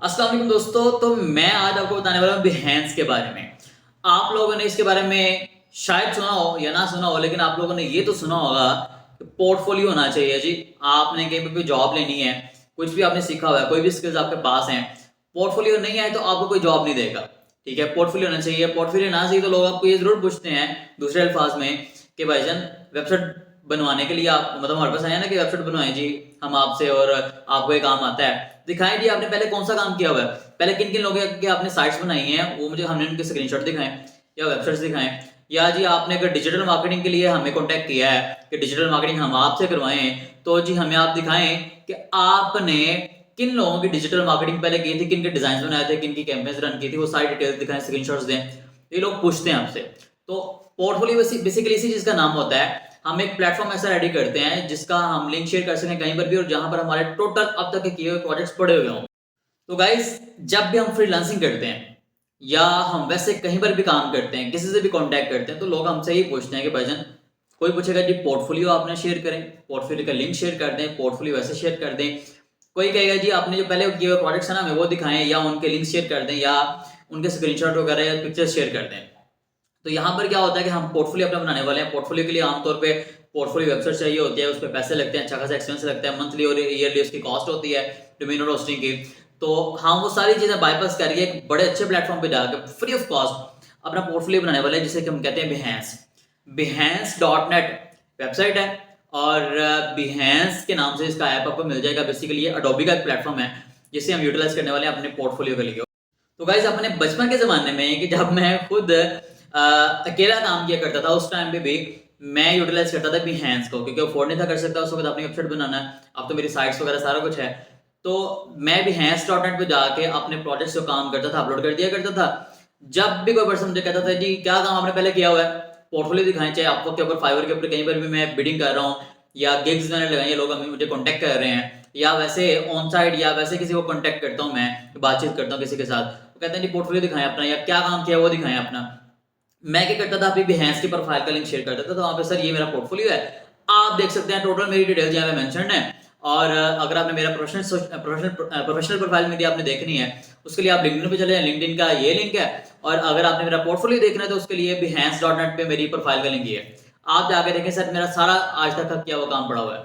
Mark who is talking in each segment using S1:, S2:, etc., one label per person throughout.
S1: अस्सलाम वालेकुम दोस्तों। तो मैं आज आपको बताने वाला हूँ बिहेंस के बारे में। आप लोगों ने इसके बारे में शायद सुना हो या ना सुना हो, लेकिन आप लोगों ने ये तो सुना होगा कि पोर्टफोलियो होना चाहिए जी। आपने कहीं पे भी जॉब लेनी है, कुछ भी आपने सीखा हुआ है, कोई भी स्किल्स आपके पास हैं, पोर्टफोलियो नहीं आए तो आपको कोई जॉब नहीं देगा। ठीक है, पोर्टफोलियो होना चाहिए। पोर्टफोलियो ना चाहिए तो लोग आपको ये जरूर पूछते हैं दूसरे अल्फाज में कि भाईजान वेबसाइट बनवाने के लिए आप मतलब हमारे पास आए ना कि वेबसाइट बनवाएं जी हम आपसे, और आपको ये काम आता है, दिखाएं जी आपने पहले कौन सा काम किया हुआ है, पहले किन किन लोगों के आपने साइट्स बनाई हैं, वो मुझे हमने उनके स्क्रीनशॉट दिखाएं या वेबसाइट्स दिखाएं। या जी आपने अगर डिजिटल मार्केटिंग के लिए हमें कॉन्टैक्ट किया है कि डिजिटल मार्केटिंग हम आपसे करवाएं, तो जी हमें आप दिखाएं कि आपने किन लोगों की डिजिटल मार्केटिंग पहले की थी, किन के डिजाइन बनाए थे, किन की कैंपेन्स रन की थी, वो सारी डिटेल्स दिखाएं, स्क्रीनशॉट्स दें। ये लोग पूछते हैं आपसे। तो पोर्टफोलियो बेसिकली इसी चीज का नाम होता है। हम एक प्लेटफॉर्म ऐसा रेडी करते हैं जिसका हम लिंक शेयर कर सकें कहीं पर भी, और जहां पर हमारे टोटल अब तक के किए हुए प्रोजेक्ट्स पड़े हुए हों। तो गाइस, जब भी हम फ्रीलांसिंग करते हैं या हम वैसे कहीं पर भी काम करते हैं, किसी से भी कांटेक्ट करते हैं, तो लोग हमसे ही पूछते हैं कि भाईजान, कोई पूछेगा जी पोर्टफोलियो आपने शेयर करें, पोर्टफोलियो का लिंक शेयर कर दें, पोर्टफोलियो वैसे शेयर कर दें। कोई कहेगा जी आपने जो पहले किए हुए प्रोजेक्ट्स है ना हमें वो दिखाएं, या उनके लिंक शेयर कर दें, या उनके स्क्रीनशॉट वगैरह या पिक्चर्स शेयर कर दें। तो यहाँ पर क्या होता है कि हम पोर्टफोलियो अपना बनाने वाले हैं। पोर्टफोलियो के लिए आमतौर पे पोर्टफोलियो वेबसाइट चाहिए होती है, उस पर पैसे लगते हैं, अच्छा खासा एक्सपेंस लगता है, मंथली और ईयरली उसकी कॉस्ट होती है डोमेन और होस्टिंग की। तो हम वो सारी चीजें बाईपास करके एक बड़े अच्छे प्लेटफॉर्म पे जाकर फ्री ऑफ कॉस्ट अपना पोर्टफोलियो बनाने वाले हैं, जिसे हम कहते हैं बिहेंस। बिहेंस.net वेबसाइट है, और बिहेंस के नाम से इसका ऐप आपको मिल जाएगा। बेसिकली ये अडोबी का एक प्लेटफॉर्म है जिसे हम यूटिलाइज करने वाले हैं अपने पोर्टफोलियो के लिए। तो गाइज, अपने बचपन के ज़माने में कि जब मैं खुद अकेला काम किया करता था, उस टाइम पे भी मैं यूटिलाइज करता था बिहेंस को, क्योंकि अफोर्ड नहीं था कर सकता उस वक्त अपनी वेबसाइट बनाना। अब तो मेरी साइट्स वगैरह सारा कुछ है। तो मैं बिहेंस.net पे जाके अपने प्रोजेक्ट्स को काम करता था, अपलोड कर दिया करता था। जब भी कोई पर्सन मुझे कहता था जी क्या काम आपने पहले किया हुआ है, पोर्टफोलियो दिखाएं, चाहे आपको के ऊपर फाइवर के ऊपर कहीं पर भी मैं बिडिंग कर रहा हूँ, या गिग्स मैंने लगाई, लोग मुझे कॉन्टेक्ट कर रहे हैं, या वैसे ऑन साइड या वैसे किसी को कॉन्टेक्ट करता हूँ, मैं बातचीत करता हूँ किसी के साथ, तो कहते हैं जी पोर्टफोलियो दिखाएं अपना, या क्या काम किया वो दिखाएं अपना। मैं क्या करता था, अपनी बिहेंस की प्रोफाइल का लिंक शेयर करता था, तो वहां पे सर ये मेरा पोर्टफोलियो है, आप देख सकते हैं टोटल मेरी डिटेल्स यहाँ पे मेंशन है। और अगर आपने मेरा प्रोफेशनल प्रोफाइल मेरी आपने देखनी है, उसके लिए आप लिंक्डइन पे चले जाएं, लिंक्डइन का ये लिंक है। और अगर आपने मेरा पोर्टफोलियो देखना है तो उसके लिए behance.net पे मेरी प्रोफाइल का लिंक ये है, आप जाके देखें सर मेरा सारा आज तक का किया हुआ काम पड़ा हुआ है।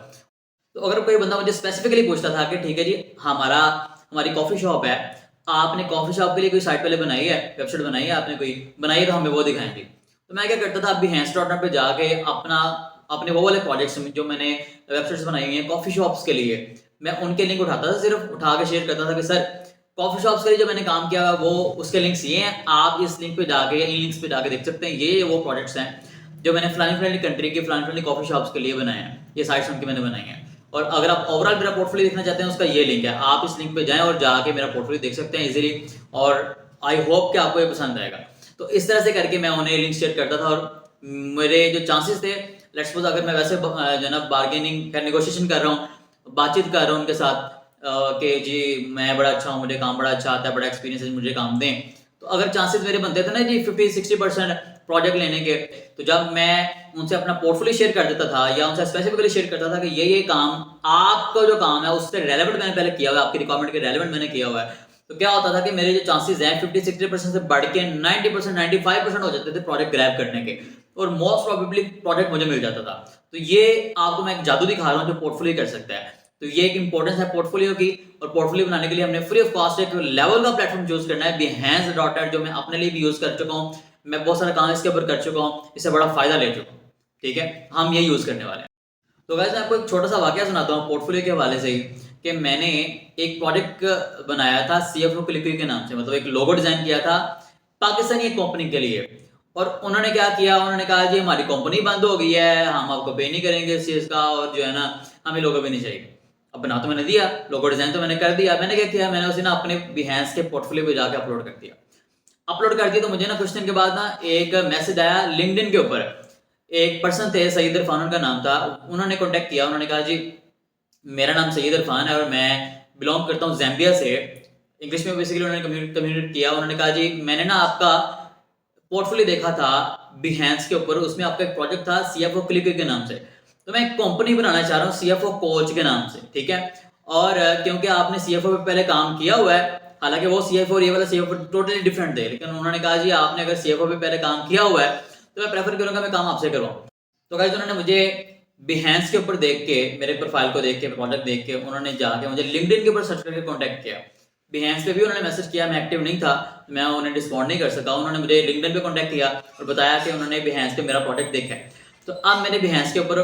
S1: तो अगर कोई बंदा मुझे स्पेसिफिकली पूछता था कि ठीक है जी हमारी कॉफी शॉप है, आपने कॉफी शॉप के लिए कोई साइट पहले बनाई है, वेबसाइट बनाई है आपने, कोई बनाई है तो हमें वो दिखाएंगे। तो मैं क्या करता था, behance.net पे जाके अपने वो वाले प्रोजेक्ट्स जो मैंने वेबसाइट्स बनाई हुई हैं कॉफी शॉप्स के लिए, मैं उनके लिंक उठाता था, सिर्फ उठा के शेयर करता था कि सर कॉफी शॉप्स के लिए जो मैंने काम किया वो उसके लिंक्स ये हैं, आप इस लिंक पे जाके इन लिंक्स पे जाके देख सकते हैं, ये वो प्रोजेक्ट्स हैं जो मैंने फलानी कंट्री की फलानी कॉफी शॉप्स के लिए बनाए हैं, ये साइट्स उनकी मैंने बनाई हैं। और अगर आप ओवरऑल मेरा पोर्टफोलियो देखना चाहते हैं, उसका ये लिंक है, आप इस लिंक पे जाएं और जाके मेरा पोर्टफोलियो देख सकते हैं इजीली। और आई होप कि आपको ये पसंद आएगा। तो इस तरह से करके मैं उन्हें लिंक शेयर करता था, और मेरे जो चांसेस थे, लेट्स सपोज अगर मैं वैसे जो ना बार्गेनिंग का नेगोशिएशन कर रहा हूँ, बातचीत कर रहा हूँ उनके साथ कि जी मैं बड़ा अच्छा हूँ, मुझे काम बड़ा अच्छा आता है, बड़ा एक्सपीरियंस है, मुझे काम दें, तो अगर चांसेस मेरे बनते थे ना जी 50-60% प्रोजेक्ट लेने के, तो जब मैं उनसे अपना पोर्टफोलियो शेयर कर देता था या उनसे स्पेसिफिकली शेयर करता था कि ये काम आपका जो काम है उससे रेलेवेंट मैंने पहले किया हुआ है, आपकी रिक्वायरमेंट के रेलेवेंट मैंने किया हुआ है, तो क्या होता था कि मेरे जो चांसेस हैं 50-60% से बढ़ के 90% 95% हो जाते थे प्रोजेक्ट ग्रैब करने के, और मोस्ट प्रोबेबली प्रोजेक्ट मुझे मिल जाता था। तो ये आपको मैं एक जादू दिखा रहा हूँ जो पोर्टफोलियो कर सकता है। तो ये एक इंपॉर्टेंस है पोर्टफोलियो की, और पोर्टफोलियो बनाने के लिए हमने फ्री ऑफ कॉस्ट एक लेवल का प्लेटफॉर्म यूज करना है, behance.net, जो मैं अपने लिए भी यूज कर चुका हूँ, मैं बहुत सारा काम इसके ऊपर कर चुका हूँ, इससे बड़ा फायदा ले चुका हूँ। ठीक है, हम ये यूज करने वाले हैं। तो गाइस, मैं आपको एक छोटा सा वाकया सुनाता हूँ पोर्टफोलियो के हवाले से ही, कि मैंने एक प्रोजेक्ट बनाया था CFO क्लिक के नाम से, मतलब एक लोगो डिजाइन किया था पाकिस्तानी एक कंपनी के लिए। और उन्होंने क्या किया, उन्होंने कहा जी हमारी कंपनी बंद हो गई है, हम आपको पे नहीं करेंगे इस चीज का, और जो है ना हमें लोगो भी नहीं चाहिए। अब बना तो मैंने दिया, लोगो डिजाइन तो मैंने कर दिया, मैंने क्या किया, मैंने उसे ना अपने बिहेंस के पोर्टफोलियो पे जाके अपलोड कर दिया। तो मुझे ना कुछ दिन के बाद ना एक मैसेज आया लिंक्डइन के ऊपर। एक पर्सन थे, सईद इरफान उनका नाम था, उन्होंने कॉन्टेक्ट किया, उन्होंने कहा जी मेरा नाम सईद इरफान है और मैं बिलोंग करता हूँ जैम्बिया से। इंग्लिश में बेसिकली उन्होंने कम्युनिकेट किया। उन्होंने कहा जी मैंने ना आपका पोर्टफोलियो देखा था बिहेंस के ऊपर, उसमें आपका एक प्रोजेक्ट था CFO क्लिक के नाम से, तो मैं एक कंपनी बनाना चाह रहा हूँ CFO कोच के नाम से। ठीक है, और क्योंकि आपने CFO पे पहले काम किया हुआ है हालांकि वो CFO और ये वाला CFO टोटली डिफरेंट थे, लेकिन उन्होंने कहा जी आपने अगर CFO पे पहले काम किया हुआ है तो मैं प्रेफर करूंगा मैं काम आपसे करवाऊँ। तो गाइस उन्होंने मुझे बिहेंस के ऊपर देख के, मेरे प्रोफाइल को देख के, प्रोडक्ट देख के, उन्होंने जाके मुझे लिंक्डइन के ऊपर सर्च करके कॉन्टैक्ट किया। बिहेंस पे भी उन्होंने मैसेज किया, मैं एक्टिव नहीं था, मैं उन्हें रिस्पॉन्ड नहीं कर सका। उन्होंने मुझे लिंक्डइन पे कॉन्टैक्ट किया और बताया कि उन्होंने बिहेंस पे मेरा प्रोडक्ट देखा है। तो अब मैंने बिहेंस के ऊपर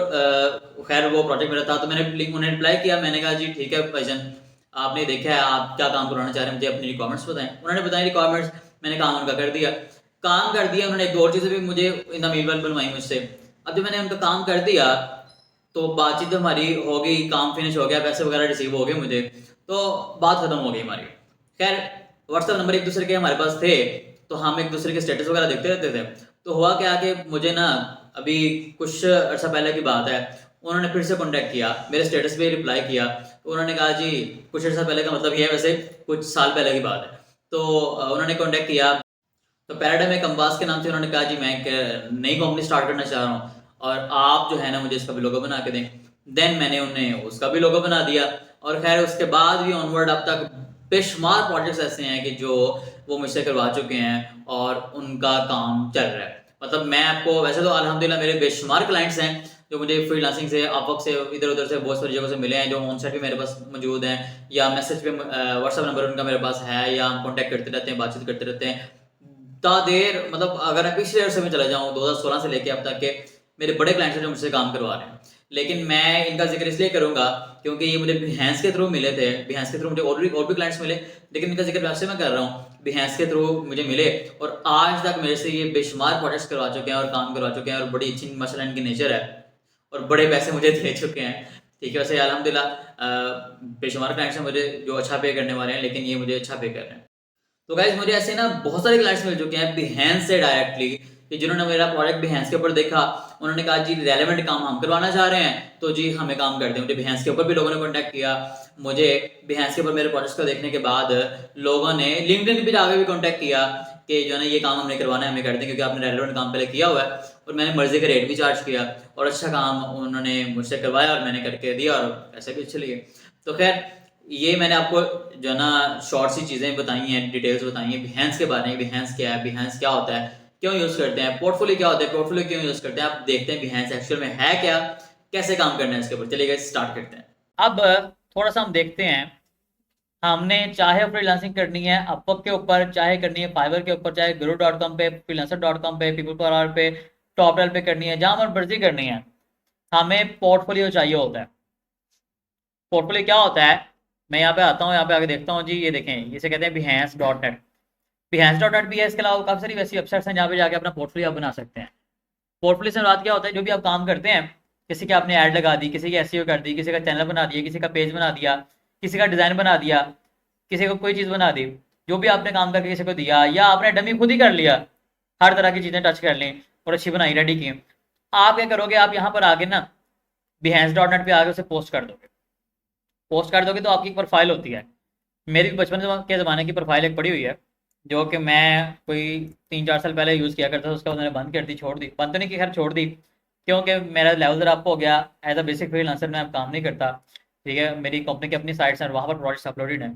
S1: खैर वो प्रोजेक्ट मेरा था, तो मैंने उन्हें रिप्लाई किया। मैंने कहा जी ठीक है भाईजान, आपने देखा है, आप क्या काम करवाना चाह रहे हैं, मुझे अपनी रिक्वायरमेंट्स बताएं। उन्होंने बताई रिक्वायरमेंट्स, मैंने काम उनका कर दिया। काम कर दिया उन्होंने, एक दो और चीज़ें भी मुझे इन द मीनवाइल बनवाई मुझसे। अब जब मैंने उनका काम कर दिया तो बातचीत हमारी हो गई, काम फिनिश हो गया, पैसे वगैरह रिसीव हो गए मुझे, तो बात खत्म हो गई हमारी। खैर व्हाट्सएप नंबर एक दूसरे के हमारे पास थे, तो हम एक दूसरे के स्टेटस वगैरह देखते रहते थे। तो हुआ क्या कि मुझे ना अभी कुछ अर्सा पहले की बात है, उन्होंने फिर से कॉन्टैक्ट किया, मेरे स्टेटस पे रिप्लाई किया। तो उन्होंने कहा जी कुछ अर्सा पहले का मतलब ये है, वैसे कुछ साल पहले की बात है। तो उन्होंने कॉन्टैक्ट किया, तो पैराडाइम कंपास के नाम से उन्होंने कहा जी मैं एक नई कंपनी स्टार्ट करना चाह रहा हूँ और आप जो है ना मुझे इसका भी लोगो बना के दें। देन मैंने उन्हें उसका भी लोगो बना दिया। और खैर उसके बाद भी ऑनवर्ड अब तक बेशुमार प्रोजेक्ट्स ऐसे हैं कि जो वो मुझसे करवा चुके हैं और उनका काम चल रहा है। मतलब मैं आपको, वैसे तो अल्हम्दुलिल्लाह मेरे बेशुमार क्लाइंट्स हैं जो मुझे फ्रीलांसिंग से, अपवर्क से, इधर उधर से बहुत सारी जगहों से मिले हैं, जो ऑन साइट भी मेरे पास मौजूद हैं या मैसेज पे व्हाट्सएप नंबर उनका मेरे पास है, या हम कॉन्टैक्ट करते रहते हैं, बातचीत करते रहते हैं देर। मतलब अगर मैं पिछले अर्से में चला जाऊँ 2016 से लेके अब तक के मेरे बड़े क्लाइंट्स हैं जो मुझसे काम करवा रहे हैं। लेकिन मैं इनका जिक्र इसलिए करूंगा क्योंकि ये मुझे बिहेंस के थ्रू मिले थे। बिहेंस के थ्रू मुझे और भी क्लाइंट्स मिले, लेकिन इनका जिक्र वैसे मैं कर रहा हूँ, बिहेंस के थ्रू मुझे मिले और आज तक मेरे से ये बेशुमार प्रोजेक्ट्स करवा चुके हैं और काम करवा चुके हैं और बड़ी अच्छी माशाल्लाह इनकी नेचर है और बड़े पैसे मुझे दे चुके हैं। ठीक है, वैसे अल्हम्दुलिल्लाह बेशुमार क्लाइंट्स हैं मुझे जो अच्छा पे करने वाले हैं, लेकिन ये मुझे अच्छा पे कर रहे हैं। तो गाइज मुझे ऐसे ना बहुत सारे क्लाइंट्स मिल चुके हैं बिहेंस से डायरेक्टली, कि जिन्होंने मेरा प्रोडक्ट बिहेंस के ऊपर देखा, उन्होंने कहा जी रेलेवेंट काम हम करवाना चाह रहे हैं तो जी हमें काम कर दें। मुझे बिहेंस के ऊपर भी लोगों ने कॉन्टैक्ट किया। मुझे बिहेंस के ऊपर मेरे प्रोजेक्ट्स को देखने के बाद लोगों ने लिंक्डइन पे आगे भी कॉन्टैक्ट किया कि जो है ना ये काम हमने करवाना है, हमें कर दें क्योंकि आपने रेलेवेंट काम पहले किया हुआ है। और मैंने मर्जी का रेट भी चार्ज किया और अच्छा काम उन्होंने मुझसे करवाया और मैंने करके दिया और पैसे भी अच्छे लिए। तो खैर ये मैंने आपको जो है ना शॉर्ट सी चीज़ें बताई हैं, डिटेल्स बताई हैं बिहेंस के बारे में। बिहेंस क्या है, बिहेंस क्या होता है, क्यों यूज़ करते हैं, पोर्टफोलियो क्या होता है, पोर्टफोलियो क्यों यूज़ करते हैं, आप देखते हैं बिहेंस एक्चुअल में है क्या, कैसे काम करना है इसके ऊपर। चलिए गाइस स्टार्ट करते हैं। अब थोड़ा सा हम देखते हैं, हमने चाहे फ्रीलांसिंग करनी है अपवर्क के ऊपर, चाहे करनी है फाइवर के ऊपर, चाहे guru.com पे, freelancer.com पे, पीपल पर आवर पे, टॉपरेल पे करनी है, जहाँ हमारी मर्जी करनी है, हमें पोर्टफोलियो चाहिए होता है। पोर्टफोलियो क्या होता है, मैं यहाँ पे आता हूँ, यहाँ पे आके देखता हूँ जी, ये देखें इसे कहते हैं behance.net। behance.net भी है, इसके अलावा काफ़ी सारी वैसी वेबसाइट्स हैं जहाँ पे जाके अपना पोर्टफोलियो आप बना सकते हैं। पोर्टफोलियो से बात क्या होता है, जो भी आप काम करते हैं, किसी के आपने ऐड लगा दी, किसी की एसईओ कर दी, किसी का चैनल बना दिया, किसी का पेज बना दिया, किसी का डिज़ाइन बना दिया, किसी को कोई चीज़ बना दी, जो भी आपने काम करके किसी को दिया या आपने डमी खुद ही कर लिया, हर तरह की चीज़ें टच कर ली और अच्छी बनाई, रेडी की, आप क्या करोगे, आप यहाँ पर आगे ना behance.net पे आगे उसे पोस्ट कर दोगे। पोस्ट कर दोगे तो आपकी एक प्रोफाइल होती है। मेरी बचपन के ज़माने की प्रोफाइल एक पड़ी हुई है, जो कि मैं कोई 3-4 साल पहले यूज़ किया करता था, उसका उन्होंने बंद कर दी, छोड़ दी, बंद तो नहीं की, खैर छोड़ दी, क्योंकि मेरा लेवल ज़रा अप हो गया। एज अ बेसिक फ्रीलांसर मैं अब काम नहीं करता, ठीक है, मेरी कंपनी की अपनी साइट्स हैं, वहाँ पर प्रोजेक्ट्स अपलोडेड हैं।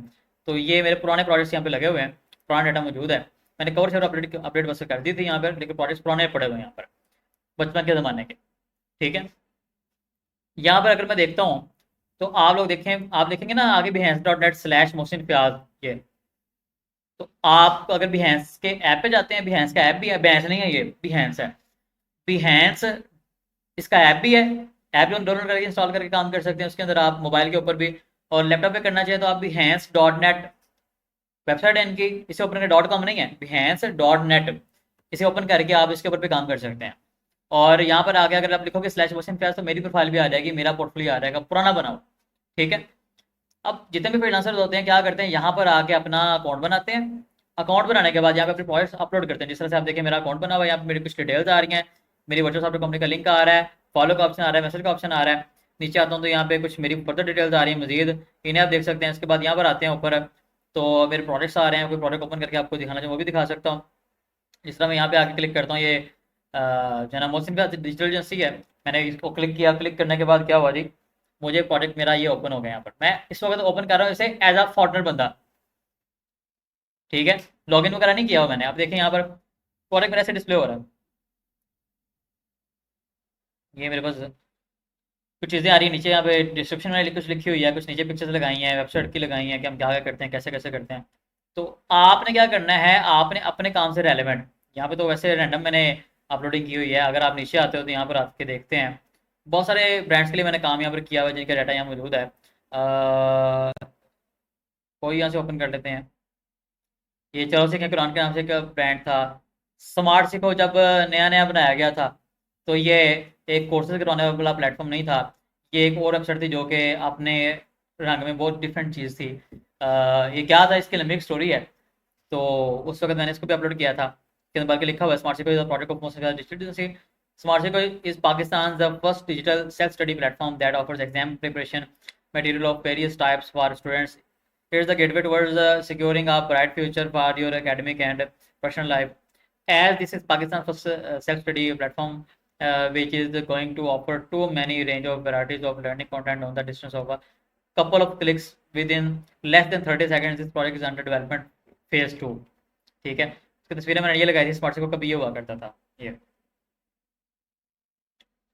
S1: तो ये मेरे पुराने प्रोजेक्ट्स यहाँ पे लगे हुए हैं, पुराना डाटा मौजूद है। मैंने कवर शवर अपडेट बस कर दी थी यहाँ पर, लेकिन प्रोजेक्ट्स पुराने पड़े हुए हैं यहाँ पर, बचपन के ज़माने के। ठीक है, यहाँ पर अगर मैं देखता हूँ तो आप लोग देखें, आप देखेंगे ना आगे behance.net/मोहसिन फयाज, ये तो आप अगर बिहेंस के ऐप पे जाते हैं, बिहेंस का ऐप भी है, बिहेंस नहीं है ये, बिहेंस है, बिहेंस इसका ऐप भी है। ऐप जो डाउनलोड करके इंस्टॉल करके काम कर सकते हैं, उसके अंदर आप मोबाइल के ऊपर भी और लैपटॉप पे करना चाहिए तो आप behance.net वेबसाइट है इनकी, इसे ओपन कर, .com नहीं है, behance.net, इसे ओपन करके आप इसके ऊपर भी काम कर सकते हैं। और यहाँ पर आगे अगर आप लिखोगे /मोहसिन फयाज तो मेरी प्रोफाइल भी आ जाएगी, मेरा पोर्टफोलियो आ जाएगा पुराना बना हुआ। ठीक है, अब जितने भी फ्रीलांसर्स होते हैं क्या करते हैं, यहाँ पर आके अपना अकाउंट बनाते हैं। अकाउंट बनाने के बाद यहाँ पे अपने प्रोजेक्ट्स अपलोड करते हैं। जिस तरह से आप देखें मेरा अकाउंट बना हुआ है, यहाँ पे मेरी कुछ डिटेल्स आ रही हैं, मेरी वर्चुअल सॉफ्टवेयर कंपनी का लिंक आ रहा है, फॉलो का ऑप्शन आ रहा है, मैसेज का ऑप्शन आ रहा है। नीचे आता हूँ तो यहाँ पे कुछ मेरी फर्दर डिटेल्स आ रही है मजीद, इन्हें आप देख सकते हैं। इसके बाद यहाँ पर आते हैं ऊपर तो मेरे प्रोडक्ट्स आ रहे हैं, कोई प्रोडक्ट ओपन करके आपको दिखाना चाहिए वो भी दिखा सकता हूँ। जिस तरह मैं यहाँ पे आके क्लिक करता हूँ, ये जना मोहसिन फयाज डिजिटल एजेंसी है, मैंने इसको क्लिक किया। क्लिक करने के बाद क्या हुआ जी, मुझे प्रोडक्ट मेरा ये ओपन हो गया। यहाँ पर मैं इस वक्त ओपन कर रहा हूँ इसे एज अ फॉर्नर बंदा, ठीक है, लॉगिन वगैरह नहीं किया हुआ मैंने। आप देखें यहाँ पर प्रोडक्ट मेरा से डिस्प्ले हो रहा है, ये मेरे पास कुछ चीज़ें आ रही है नीचे। यहाँ पे डिस्क्रिप्शन में कुछ लिखी हुई है, कुछ नीचे पिक्चर्स लगाई हैं, वेबसाइट की लगाई हैं कि हम क्या क्या करते हैं, कैसे कैसे करते हैं। तो आपने क्या करना है, आपने अपने काम से रेलेवेंट, यहाँ पे तो वैसे रैंडम मैंने अपलोडिंग की हुई है, अगर आप नीचे आते हो तो यहाँ पर आके देखते हैं बहुत सारे ब्रांड्स के लिए मैंने काम यहाँ पर किया हुआ है जिनका डाटा यहाँ मौजूद है। कोई यहाँ से ओपन कर लेते हैं। ये चलो सीखें कुरान के नाम से एक ब्रांड था। स्मार्ट सीखो जब नया नया बनाया गया था तो ये एक कोर्सेज करवाने वाला प्लेटफॉर्म नहीं था, ये एक और वेबसाइट थी जो कि अपने रंग में बहुत डिफरेंट चीज़ थी। ये क्या था, इसकी लंबी स्टोरी है। तो उस वक्त मैंने इसको भी अपलोड किया था, के अंदर बल्कि लिखा हुआ है smart सिको is a product of most digital. Smart सिको is Pakistan the first digital self study platform that offers exam preparation material of various types for students. It is the gateway towards securing a bright future for your academic and professional life. As this is Pakistan's first self-study platform, which is going to offer too many range of varieties of learning content on the distance of a couple of clicks within less than 30 seconds. This project is under development phase 2. ठीक है, इसकी तस्वीरें मैंने ये लगाई थी, smart को कभी ये हुआ करता था ये।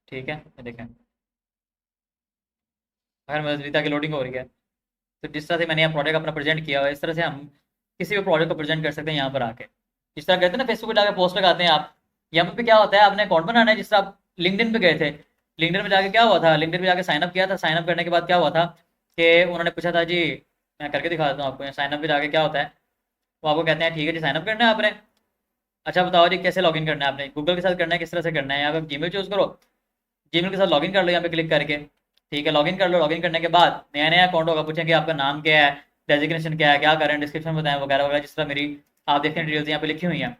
S1: ठीक है, ये देखें, अगर मजबूता की लोडिंग हो रही है। तो जिस तरह से मैंने यहाँ प्रोडक्ट अपना प्रेजेंट किया हुआ है, इस तरह से हम किसी भी प्रोडक्ट को प्रेजेंट कर सकते हैं यहाँ पर आके। जिस तरह कहते हैं ना फेसबुक पे जाकर पोस्ट लगाते हैं आप, यहाँ पे क्या होता है, आपने अकाउंट बनाना है। जिस तरह आप लिंक्डइन पे गए थे, लिंक्डइन में जाके क्या हुआ था, लिंक्डइन पे जाके साइनअप किया था, साइनअप करने के बाद क्या हुआ था कि उन्होंने पूछा था जी, मैं करके दिखा देता हूँ आपको। साइनअप पे जाके क्या होता है, वो आपको कहते हैं ठीक है जी साइनअप करना है आपने, अच्छा बताओ जी कैसे लॉगिन करना है, आपने गूगल के साथ करना है, किस तरह से करना है। यहाँ पे जीमेल चूज़ करो, जीमेल के साथ लॉगिन कर लो यहाँ पे क्लिक करके। ठीक है, लॉगिन कर लो। लॉगिन करने के बाद नया नया अकाउंट होगा, पूछेंगे आपका नाम क्या है, डेजिग्नेशन क्या है, क्या करें, डिस्क्रिप्शन बताएं वगैरह वगैरह। जिस तरह मेरी आप देखते हैं डिटेल्स यहाँ पे लिखी हुई हैं,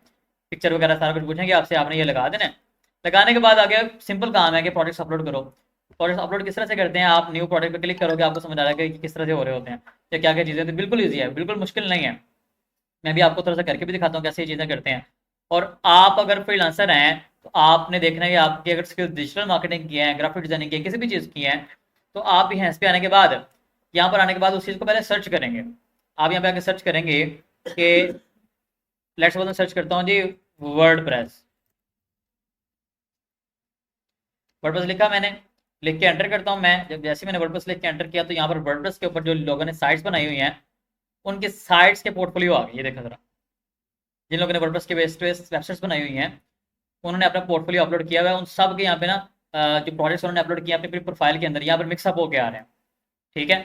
S1: पिक्चर वगैरह सारा कुछ पूछेंगे आपसे, आपने ये लगा देना है। लगाने के बाद आगे सिंपल काम है कि प्रोडक्ट्स अपलोड करो। प्रोडक्ट्स अपलोड किस तरह से करते हैं, आप न्यू प्रोडक्ट पर क्लिक करोगे, आपको समझ आ रहा है कि किस तरह से हो रहे होते हैं या क्या क्या चीज़ें। तो बिल्कुल ईजी है, बिल्कुल मुश्किल नहीं है। मैं भी आपको थोड़ा सा करके भी दिखाता हूँ कैसे ये चीज़ें करते हैं। और आप अगर फ्रीलांसर हैं तो आपने देखना है कि आपकी अगर स्किल्स डिजिटल मार्केटिंग की है, ग्राफिक डिजाइनिंग की है, किसी भी चीज़ की है, तो आप Behance पे आने के बाद, यहाँ पर आने के बाद उस चीज़ को पहले सर्च करेंगे। आप यहाँ पे आके सर्च करेंगे कि लेट्स सपोज मैं सर्च करता हूँ जी वर्डप्रेस। वर्डप्रेस लिखा मैंने, लिख के एंटर करता हूँ मैं। जब जैसे मैंने वर्डप्रेस लिख के एंटर किया तो यहाँ पर वर्डप्रेस के ऊपर जो लोगों ने साइट्स बनाई हुई हैं उनके साइट्स के पोर्टफोलियो आ गए। ये देखा जरा, जिन लोगों ने वर्डप्रेस के बेस वेबसाइट्स बनाई हुई हैं उन्होंने अपना पोर्टफोलियो अपलोड किया हुआ है। उन सब के यहाँ पे ना जो प्रोजेक्ट्स उन्होंने अपलोड किए अपनी प्रोफाइल के अंदर यहाँ पर मिक्सअप होके आ रहे हैं। ठीक है,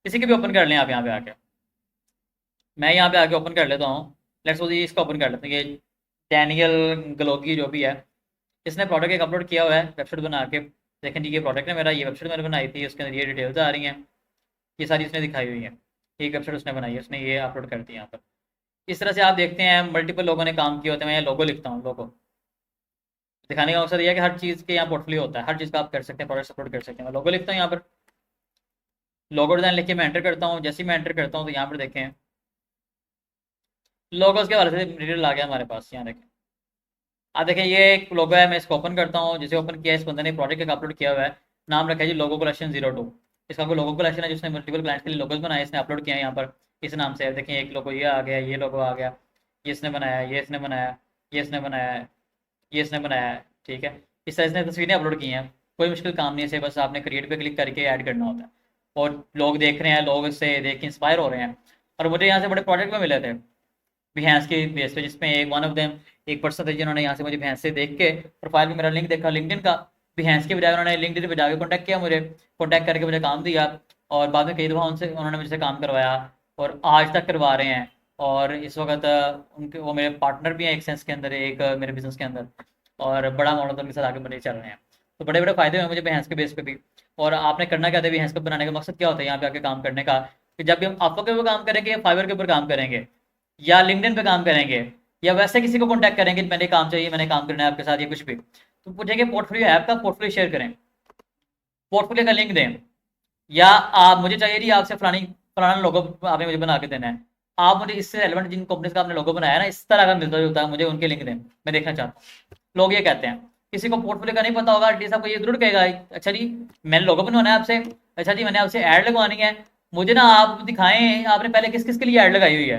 S1: किसी के भी ओपन कर लें आप यहाँ पे आके। मैं यहाँ पे आके ओपन कर लेता हूँ, लेट्स सपोज इसको ओपन कर लेते हैं। ये डैनियल ग्लोगी जो भी है, इसने प्रोडक्ट एक अपलोड किया हुआ है वेबसाइट बना के। देखें जी ये प्रोडक्ट है मेरा, ये वेबसाइट मैंने बनाई थी, उसके अंदर ये डिटेल्स आ रही हैं, ये सारी इसने दिखाई हुई है। एक वेबसाइट उसने बनाई है, उसने ये अपलोड कर दी यहाँ पर। इस तरह से आप देखते हैं मल्टीपल लोगों ने काम किया होता है। मैं यहाँ लोगो लिखता हूँ, लोगो दिखाने का मकसद यह है कि हर चीज़ के यहाँ पोर्टफोलियो होता है, हर चीज़ का आप कर सकते हैं, प्रोडक्ट अपलोड कर सकते हैं। मैं लोगो लिखता हूँ यहाँ पर, लोगो डिजाइन लिख के मैं एंटर करता हूँ। जैसे ही मैं एंटर करता हूँ तो यहाँ पर देखें लोगोस के हवाले से मटेरियल आ गया हमारे पास। यहाँ देखें, आप देखें ये एक लोगो है, मैं इसको ओपन करता हूँ। जैसे ओपन किया, इस बंदे ने प्रोजेक्ट का अपलोड किया हुआ है, नाम रखा है जी लोगो कलेक्शन 02। इसका कोई लोगो कलेक्शन है जिसने मल्टीपल क्लाइंट्स के लिए लोगोस बनाए, इसने अपलोड किया है यहाँ पर इस नाम से। देखें एक लोगो ये आ गया, ये लोगो आ गया, ये इसने बनाया, ये इसने बनाया, ये इसने बनाया, ये इसने बनाया है। ठीक है, इस तरह इसने तस्वीरें अपलोड की हैं। कोई मुश्किल काम नहीं है, इसे बस आपने क्रिएट पे क्लिक करके ऐड करना होता है और लोग देख रहे हैं, लोग इससे देख के इंस्पायर हो रहे हैं। और मुझे यहाँ से बड़े प्रोजेक्ट में मिले थे Behance के बेस पे, जिसमें एक वन ऑफ देम एक पर्सन थे जिन्होंने यहाँ से मुझे Behance से देख के प्रोफाइल में मेरा लिंक देखा लिंक्डइन का, Behance के बजाय उन्होंने लिंक्डइन पे जाके कॉन्टैक्ट किया, मुझे कॉन्टैक्ट करके मुझे काम दिया और बाद में कई दफ़ा उनसे उन्होंने मुझसे काम करवाया और आज तक करवा रहे हैं। और इस वक्त उनके वो मेरे पार्टनर भी हैं एक सेंस के अंदर, एक मेरे बिजनेस के अंदर, और बड़ा मॉडल उनके साथ आगे बढ़े चल रहे हैं। तो बड़े बड़े फायदे हुए मुझे Behance के बेस पे भी। और आपने करना क्या था, Behance को बनाने का मकसद क्या होता है यहाँ पे आके काम करने का, कि जब भी हम अपवर्क के ऊपर काम करेंगे, फाइवर के ऊपर काम करेंगे, या लिंक्डइन पे काम करेंगे, या वैसे किसी को कॉन्टैक्ट करेंगे मैंने काम चाहिए, मैंने काम करना है आपके साथ, ये कुछ भी, तो पूछेंगे पोर्टफोलियो है आपका, पोर्टफोलियो शेयर करें, पोर्टफोलियो का लिंक दें, या आप मुझे चाहिए जी आपसे फलाना लोगो आपने मुझे बना के देना है, आप मुझे इससे रेलेवेंट जिन कंपनीज का आपने लोगो बनाया ना इस तरह का मिलता जुलता है, मुझे उनके लिंक दें, मैं देखना चाहता हूँ। लोग ये कहते हैं। किसी को पोर्टफोलियो का नहीं पता होगा, एटलीस्ट आपको ये जरूर कहेगा अच्छा जी मैंने लोगो बनवाना है आपसे, अच्छा जी मैंने आपसे ऐड लगवानी है, मुझे ना आप दिखाएं आपने पहले किस किस के लिए ऐड लगाई हुई है।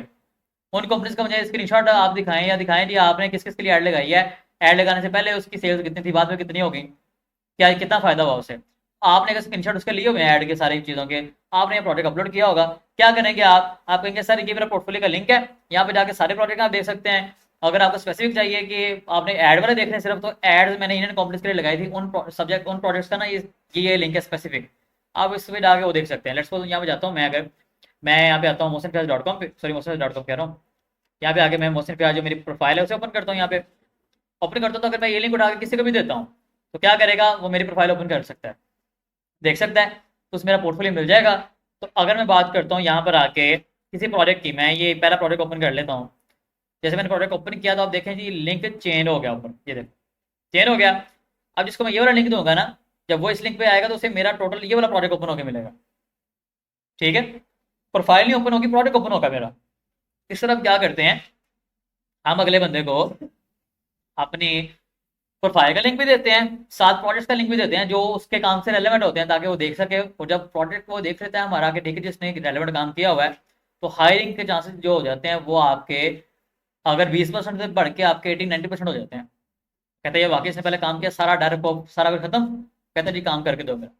S1: उन कंपनीज का मुझे स्क्रीनशॉट आप दिखाएं या दिखाएं जी आपने किस किस के लिए ऐड लगाई है, ऐड लगाने से पहले उसकी सेल्स कितनी थी, बाद में कितनी होगी, क्या कितना फायदा हुआ उसे। आपने अगर स्क्रीनशॉट उसके लिए हुए ऐड के सारी चीज़ों के, आपने ये प्रोजेक्ट अपलोड किया होगा, क्या करेंगे आप कहेंगे सर ये मेरा पोर्टफोलियो का लिंक है, यहाँ पे जाके सारे प्रोजेक्ट आप देख सकते हैं। अगर आपको स्पेसिफिक चाहिए कि आपने ऐड वाले देखने सिर्फ, तो एड्स मैंने इंडियन कंपनीज के लिए लगाई थी उन सब्जेक्ट उन प्रोजेक्ट्स का ना, ये लिंक है स्पेसिफिक, आप इस पर जाके वो देख सकते हैं। लेट्स सपोज यहाँ पे जाता हूँ मैं, अगर मैं यहाँ पे आता हूँ mosenfyaz.com पे, सॉरी mosenfyaz.com कह रहा हूँ, यहाँ पे आके मैं मोहसिन फयाज जो मेरी प्रोफाइल है उसे ओपन करता हूँ। यहाँ पे ओपन करता हूँ तो अगर मैं ये लिंक उठा के किसी को भी देता हूँ तो क्या करेगा, वो मेरी प्रोफाइल ओपन कर सकता है, देख सकता है, तो उसमें मेरा पोर्टफोलियो मिल जाएगा। तो अगर मैं बात करता हूँ यहाँ पर आके किसी प्रोजेक्ट की, मैं ये पहला प्रोजेक्ट ओपन कर लेता हूँ। जैसे मैंने प्रोजेक्ट ओपन किया तो आप देखें जी लिंक चेंज हो गया ऊपर, ये देखो चेंज हो गया। अब जिसको मैं ये वाला लिंक दूंगा ना, जब वो इस लिंक पे आएगा तो उसे मेरा टोटल ये वाला प्रोजेक्ट ओपन होकर मिलेगा, ठीक है। प्रोफाइल नहीं ओपन होगी, प्रोजेक्ट ओपन होगा मेरा। इस तरह क्या करते हैं, हम अगले बंदे को अपनी प्रोफाइल का लिंक भी देते हैं, साथ प्रोजेक्ट का लिंक भी देते हैं जो उसके काम से रेलेवेंट होते हैं, ताकि वो देख सके। और जब प्रोजेक्ट वो देख लेता है हमारा कि ठीक है जिसने रेलेवेंट काम किया हुआ है, तो हायरिंग के चांसेस जो हो जाते हैं वो आपके, अगर 20% से बढ़ के आपके 80-90% हो जाते हैं। कहते हैं ये वाकई इसने पहले काम किया, सारा डर को सारा कुछ खत्म, कहते हैं जी काम करके दो मेरा।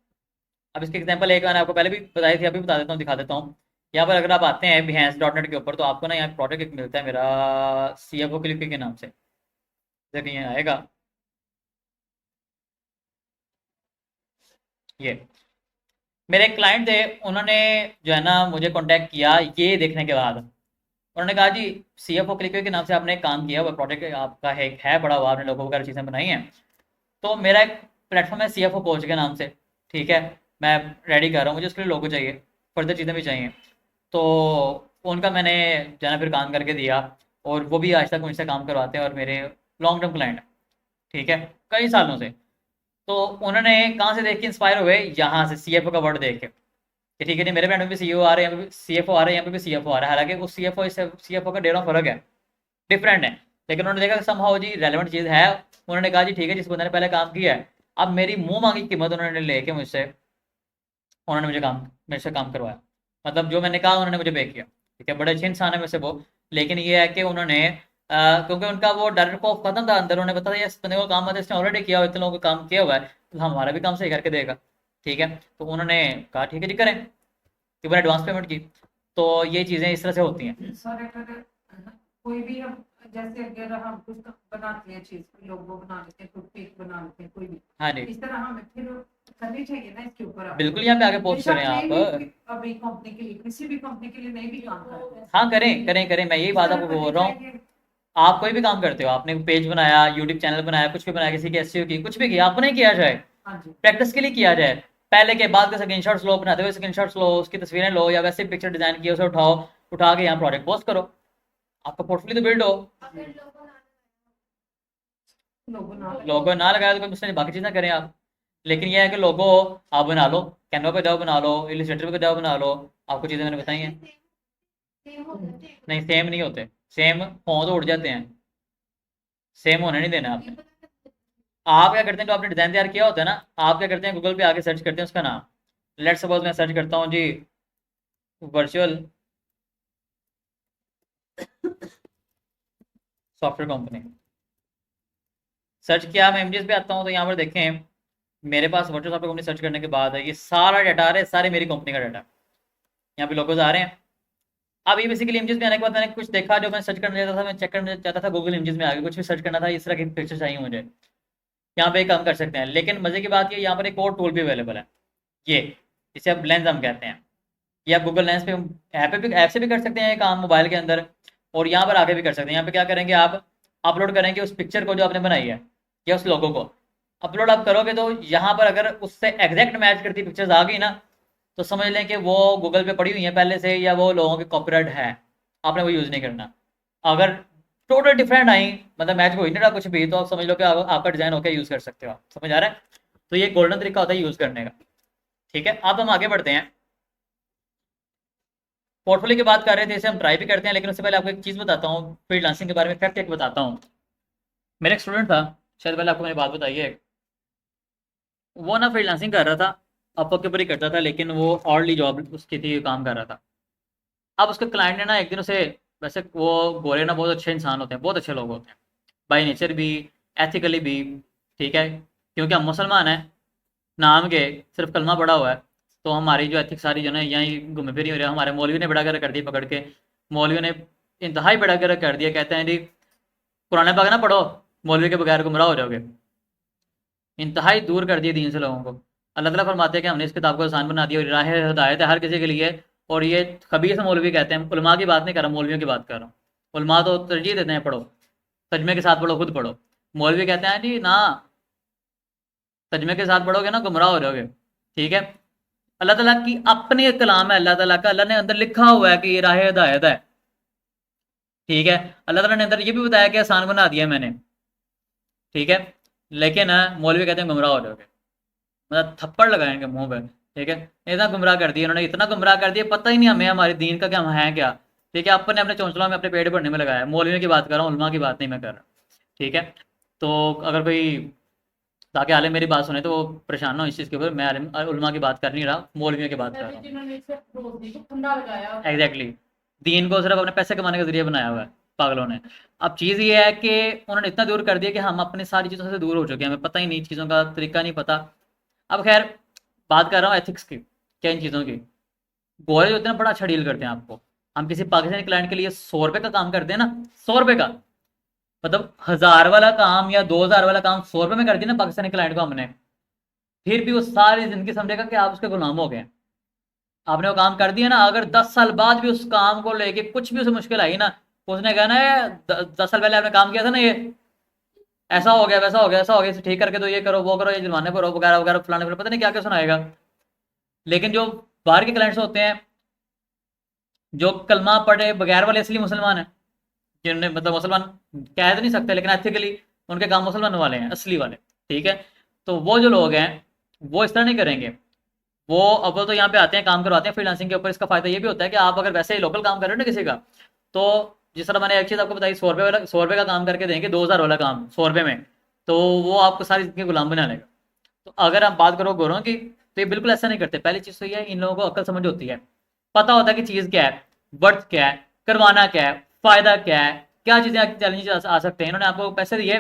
S1: अब इसके एग्जाम्पल एक मैंने आपको पहले भी बताई थी, अभी बता देता हूँ, दिखा देता हूँ। यहाँ पर अगर आप आते हैं behance.net के ऊपर, तो आपको ना यहाँ प्रोजेक्ट एक मिलता है मेरा, CFO क्लिक के नाम से, देखिए यहाँ आएगा ये। मेरे एक क्लाइंट थे, उन्होंने जो है ना मुझे कांटेक्ट किया ये देखने के बाद। उन्होंने कहा जी CFO क्लिक के नाम से आपने एक काम किया हुआ प्रोजेक्ट आपका है बड़ा हुआ, आपने लोगों वगैरह चीज़ें बनाई हैं, तो मेरा एक प्लेटफॉर्म है CFO कोच के नाम से, ठीक है। मैं रेडी कर रहा हूँ, मुझे उसके लिए लोगो चाहिए, फर्दर चीज़ें भी चाहिए। तो उनका मैंने जो है ना फिर काम करके दिया, और वो भी आज तक मुझसे काम करवाते हैं और मेरे लॉन्ग टर्म क्लाइंट, ठीक है, कई सालों से। तो उन्होंने कहाँ से देख के इंस्पायर हुए, यहाँ से CFO का वर्ड देख के, कि ठीक है नहीं मेरे ब्रांड में भी CEO आ रहे हैं, यहाँ पे भी CFO आ रहे हैं, यहाँ पे भी CFO आ रहा है, हालांकि उस CFO इस CFO का डेढ़ फर्क है, डिफरेंट है। लेकिन उन्होंने देखा समहाउ जी रेलेवेंट चीज़ है, उन्होंने कहा जी ठीक है जिस बंदे ने पहले काम किया है, अब मेरी मुंह मांगी कीमत उन्होंने लेके मुझसे, उन्होंने मुझे काम मेरे से काम करवाया, मतलब जो मैंने कहा उन्होंने मुझे पे किया, ठीक है। बड़े अच्छे इंसान है वैसे वो, लेकिन ये है कि उन्होंने क्योंकि उनका वो डर को खत्म था अंदर, उन्होंने पता था इस बंदे को काम आता है, इसने ऑलरेडी किया हुआ है, इतने लोगों का काम किया हुआ है, तो हमारा भी काम सही करके देगा, ठीक है। तो उन्होंने कहा ठीक है जी करें, इवन एडवांस पेमेंट की। तो ये चीज़ें इस तरह से होती हैं।
S2: सर अगर कोई भी हम जैसे अगर हम कुछ बनाते हैं चीज, कोई लोगो बना लेते हैं, कोई पिक बना लेते हैं, कोई भी
S1: हाँ जी
S2: इस तरह हमें फिर करनी चाहिए ना इसके ऊपर।
S1: बिल्कुल, यहाँ पे आगे पोस्ट करें
S2: बेशक
S1: आप।
S2: नहीं भी अभी कंपनी के लिए, किसी भी कंपनी के लिए नहीं भी काम कर रहे हैं,
S1: हाँ करें करें करें, मैं यही
S2: इस
S1: बात
S2: तरह
S1: आपको
S2: करनी
S1: बोल रहा हूँ।
S2: चाहिए।
S1: आप कोई भी काम करते हो, आपने पेज बनाया, यूट्यूब चैनल बनाया, कुछ भी बनाया, किसी की SEO की, कुछ भी किया, अपने किया जाए,
S2: हाँ जी,
S1: प्रैक्टिस के लिए किया जाए। पहले के बाद के स्क्रीनशॉट्स लो, बनाते हुए स्क्रीनशॉट्स लो, उसकी तस्वीरें लो, या वैसे पिक्चर डिजाइन किए उसे उठाओ, उठा के यहाँ प्रोजेक्ट पोस्ट करो, आपका पोर्टफोलियो तो बिल्ड हो।
S2: लोगो ना
S1: लोगो ना लगाया तो कोई मुझसे बाकी चीज़ें करें आप, लेकिन यह है कि लोगो आप बना लो, कैनवा पे जाओ बना लो, इलिस्ट्रेटर पे जाओ बना लो, आपको चीज़ें मैंने बताई हैं। नहीं सेम नहीं होते, सेम हो तो उड़ जाते हैं, सेम होने नहीं देना आपने। आप क्या करते हैं, जो आपने डिजाइन तैयार किया होता है ना, आप क्या करते हैं गूगल पे आके सर्च करते हैं उसका नाम। लेट्स सपोज मैं सर्च करता हूँ जी वर्चुअल सॉफ्टवेयर कंपनी, सर्च किया, मैं इमेजेस पे आता हूँ, तो यहाँ पर देखें मेरे पास वर्चुअल सॉफ्टवेयर कंपनी सर्च करने के बाद है ये सारा डाटा आ रहा है, सारे मेरी कंपनी का डाटा, यहाँ पे लोगोज आ रहे हैं। अब ये बेसिकली इमेजेस में आने के बाद मैंने कुछ देखा जो मैं सर्च करना चाहता था, मैं चेक करना चाहता था गूगल इमेजेस में आगे कुछ भी सर्च करना था, इस तरह की पिक्चर चाहिए मुझे, यहाँ पे काम कर सकते हैं। लेकिन मजे की बात ये यहाँ पर एक और टूल भी अवेलेबल है, ये जिसे आप लेंस हम कहते हैं, ये आप गूगल लेंस पे ऐप से भी कर सकते हैं ये काम मोबाइल के अंदर, और यहाँ पर आगे भी कर सकते हैं। यहाँ पे क्या करेंगे, आप अपलोड करेंगे उस पिक्चर को जो आपने बनाई है, या उस लोगो को अपलोड आप करोगे, तो यहाँ पर अगर उससे एग्जैक्ट मैच करती पिक्चर्स आ गई ना, तो समझ लें कि वो गूगल पे पड़ी हुई है पहले से, या वो लोगों के कॉपीराइट है, आपने वो यूज़ नहीं करना। अगर टोटल डिफरेंट आई, मतलब मैच को ही नहीं रहा कुछ भी, तो आप समझ लो कि आपका डिज़ाइन होकर यूज़ कर सकते हो आप, समझ आ रहा है। तो ये गोल्डन तरीका होता है यूज़ करने का, ठीक है। अब हम आगे बढ़ते हैं, पोर्टफोलियो की बात कर रहे थे, इसे हम ट्राई भी करते हैं, लेकिन उससे पहले आपको एक चीज़ बताता हूँ, फ्रीलांसिंग के बारे में फैक्ट एक बताता हूँ। मेरा एक स्टूडेंट था, शायद पहले आपको मैंने बात बताई है, वो ना फ्रीलांसिंग कर रहा था, अपवर्क के ऊपर ही करता था, लेकिन वो ऑर्डली जॉब उसकी थी, काम कर रहा था। अब उसके क्लाइंट ने ना एक दिन उसे वैसे वो गोरे ना बहुत अच्छे इंसान होते हैं, बहुत अच्छे लोग होते हैं, बाई नेचर भी, एथिकली भी, ठीक है। क्योंकि हम मुसलमान हैं नाम के, सिर्फ कलमा पड़ा हुआ है, तो हमारी जो एथिक सारी जो है यहीं घूमे फिरी हो रही है। हमारे मौलवी ने बेड़ा कर दी पकड़ के, मौलवी ने इंतहाई बेड़ा कर दिया, कहते हैं जी कुरान पाक ना पढ़ो, मौलवी के बगैर गुमराह हो जाओगे। इंतहाई दूर कर दिए दीन से लोगों को। अल्लाह ताला फरमाते हैं कि हमने इस किताब को आसान बना दिया और राह हिदायत है हर किसी के लिए। और ये खबीस मौलवी कहते हैं, उलमा की बात नहीं कर रहा, मौलवियों की बात कर रहा हूँ। उलमा तो तरजीह देते हैं पढ़ो, तजमे के साथ पढ़ो, खुद पढ़ो। मौलवी कहते हैं जी ना, तजमे के साथ पढ़ोगे ना गुमराह हो जाओगे, ठीक है। अल्लाह ताला की अपने कलाम है, अल्लाह ताला का, अल्लाह ने अंदर लिखा हुआ है कि ये राह हिदायत है, ठीक है। अल्लाह ताला ने अंदर ये भी बताया कि आसान बना दिया मैंने, ठीक है। लेकिन मौलवी कहते हैं गुमराह हो जाओगे, मतलब थप्पड़ लगाए इनके मुंह पे, ठीक है। इतना गुमराह कर दिया इन्होंने, इतना गुमराह कर दिया, पता ही नहीं हमें हमारे दीन का क्या, हम है क्या, ठीक है। अपने अपने चौंचलों में अपने पेट भरने में लगाया है। मौलवियों की बात कर रहा हूँ, उलमा की बात नहीं मैं कर रहा, ठीक है। तो अगर कोई ताकि आलिम मेरी बात सुने तो वो परेशान ना हो इस चीज़ के ऊपर, मैं आलिम उलमा की बात कर नहीं रहा, मौलवियों की बात कर रहा हूँ।
S2: जिन्होंने इसे रोशनी को ठंडा लगाया।
S1: एग्जैक्टली, दीन को सिर्फ अपने पैसे कमाने का जरिए बनाया हुआ है पागलों ने। अब चीज़ ये है कि उन्होंने इतना दूर कर दिया कि हम अपनी सारी चीज़ों से दूर हो चुके हैं, हमें पता ही नहीं, चीज़ों का तरीका नहीं पता। अब खैर बात कर रहा हूँ एथिक्स की, क्या इन चीज़ों की। गोरे जो होते हैं ना बड़ा अच्छा डील करते हैं आपको। हम किसी पाकिस्तानी क्लाइंट के लिए 100 रुपये का काम करते हैं ना, 100 रुपये का, मतलब 1000 वाला काम या 2000 वाला काम 100 रुपये में कर दिया ना पाकिस्तानी क्लाइंट को हमने, फिर भी वो सारी जिंदगी समझेगा कि आप उसके गुलाम हो गए हैं। आपने वो काम कर दिया ना, अगर 10 साल बाद भी उस काम को लेके कुछ भी उसे मुश्किल आई ना, उसने कहना है 10 साल पहले आपने काम किया था ना, ये ऐसा हो गया, वैसा हो गया, ऐसा हो गया, इसे ठीक करके दो, ये करो, वो करो, ये जुर्माने भरो, वगैरह वगैरह, फलाने पर पता नहीं क्या क्या सुनाएगा। लेकिन जो बाहर के क्लाइंट्स होते हैं, जो कलमा पढ़े बगैर वाले असली मुसलमान हैं, जिन्होंने मतलब मुसलमान कह तो नहीं सकते लेकिन एथिकली उनके काम मुसलमान वाले हैं, असली वाले, ठीक है। तो वो जो लोग हैं वो इस तरह नहीं करेंगे। वो अब तो यहाँ पे आते हैं, काम करवाते हैं फ्रीलांसिंग के ऊपर। इसका फायदा ये भी होता है कि आप अगर वैसे ही लोकल काम कर रहे हो ना किसी का, तो जिस तरह मैंने एक चीज़ आपको बताई, 100 रुपये वाला, 100 रुपये का काम करके देंगे 2000 वाला काम 100 रुपये में, तो वो आपको सारी जिंदगी गुलाम बना लेगा। तो अगर आप बात करो गोरों की, तो ये बिल्कुल ऐसा नहीं करते। पहली चीज़ तो ये है, इन लोगों को अक्ल समझ होती है, पता होता है कि चीज़ क्या है, वर्थ क्या है, करवाना क्या है, फायदा क्या है, क्या चीज़ें चैलेंजेस आ सकते हैं। इन्होंने आपको पैसे दिए,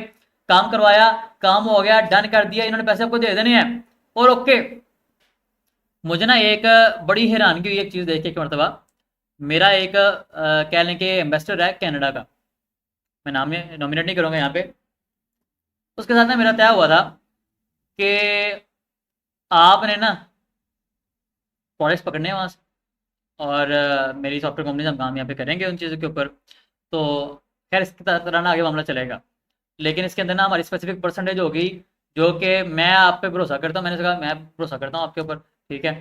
S1: काम करवाया, काम हो गया, डन कर दिया, इन्होंने पैसे आपको दे देने हैं और ओके। मुझे ना एक बड़ी हैरानगी हुई एक चीज़ देख के एक मरतबा। मेरा एक कह लें कि एम्बेसडर है कनाडा का, मैं नाम नॉमिनेट नहीं करूँगा यहाँ पे। उसके साथ ना मेरा तय हुआ था कि आपने ना प्रोजेक्ट्स पकड़ने हैं वहाँ से, और मेरी सॉफ्टवेयर कंपनी से हम काम यहाँ पे करेंगे उन चीज़ों के ऊपर। तो खैर इसकी तरह ना आगे मामला चलेगा, लेकिन इसके अंदर ना हमारी स्पेसिफिक परसेंटेज होगी, जो कि मैं आप पे भरोसा करता हूँ। मैंने कहा मैं भरोसा करता हूँ आपके ऊपर, ठीक है।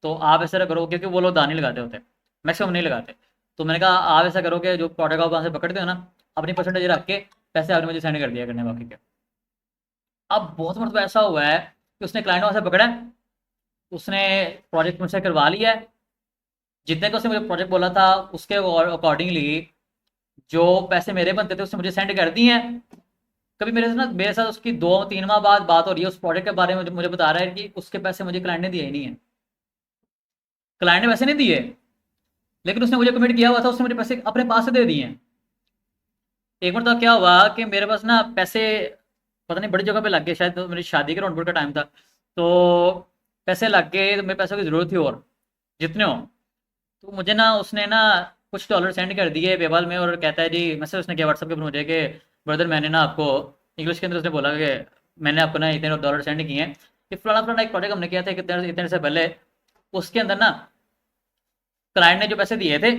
S1: तो आप ऐसा करो, क्योंकि वो लोग दाने लगाते होते हैं, मैक्सिमम नहीं लगाते। तो मैंने कहा आप ऐसा करो कि जो प्रोडक्ट आप वहाँ से पकड़ते हो ना, अपनी परसेंटेज रख के पैसे आपने मुझे सेंड कर दिया करने बाकी के। अब बहुत मतलब ऐसा हुआ है कि उसने क्लाइंट वहाँ से पकड़ा है, उसने प्रोजेक्ट मुझसे करवा लिया है, जितने का उसने मुझे प्रोजेक्ट बोला था उसके अकॉर्डिंगली जो पैसे मेरे बनते थे उसने मुझे सेंड कर दिए हैं। कभी मेरे साथ उसकी 2-3 माह बाद बात हो रही है उस प्रोजेक्ट के बारे में, मुझे बता रहा है कि उसके पैसे मुझे क्लाइंट ने दिए ही नहीं है। क्लाइंट ने पैसे नहीं दिए, लेकिन उसने मुझे कमिट किया हुआ था, उसने मुझे पैसे अपने पास से दे दिए हैं। एक बार तो क्या हुआ कि मेरे पास ना पैसे पता नहीं बड़ी जगह पे लग गए, शायद तो मेरी शादी के राउंड का टाइम था, तो पैसे लग गए, तो मेरे पैसों की ज़रूरत थी और जितने हो। तो मुझे ना उसने ना कुछ डॉलर सेंड कर दिए पेपाल में, और कहता है जी मैसेज उसने किया व्हाट्सएप के ऊपर मुझे कि ब्रदर मैंने ना आपको, इंग्लिश के अंदर उसने बोला कि मैंने आपको ना इतने डॉलर सेंड किए हैं, कि फलाना फलाना एक प्रोजेक्ट हमने किया था इतने इतने से पहले, उसके अंदर ना क्लाइंट ने जो पैसे दिए थे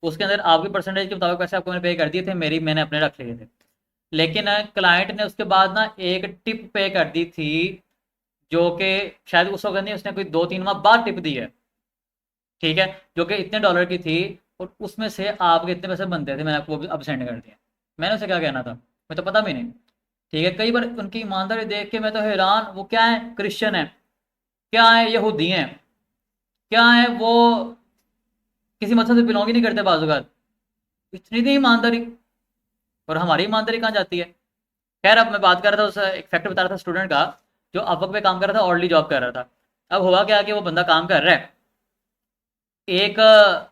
S1: उसके अंदर आपकी परसेंटेज के मुताबिक पैसे आपको मैंने पे कर दिए थे, मेरी मैंने अपने रख लिए थे। लेकिन क्लाइंट ने उसके बाद ना एक टिप पे कर दी थी, जो कि शायद उस वक्त नहीं, उसने कोई 2-3 माह बाद टिप दी है, ठीक है, जो कि इतने डॉलर की थी, और उसमें से आपके इतने पैसे बनते थे, मैंने आपको अब सेंड कर दिया। मैंने उसे क्या कहना था, मैं तो पता भी नहीं, ठीक है। कई बार उनकी ईमानदारी देख के मैं तो हैरान, वो क्या है, क्रिश्चियन है, क्या है, यहूदी हैं, क्या है, वो किसी मजहब से बिलोंग ही नहीं करते बाज़, इतनी नहीं ईमानदारी, और हमारी ईमानदारी कहाँ जाती है। खैर अब मैं बात कर रहा था उस एक फैक्ट बता रहा था स्टूडेंट का, जो अपवर्क पे काम कर रहा था, ऑर्डली जॉब कर रहा था। अब हुआ क्या कि वो बंदा काम कर रहा है, एक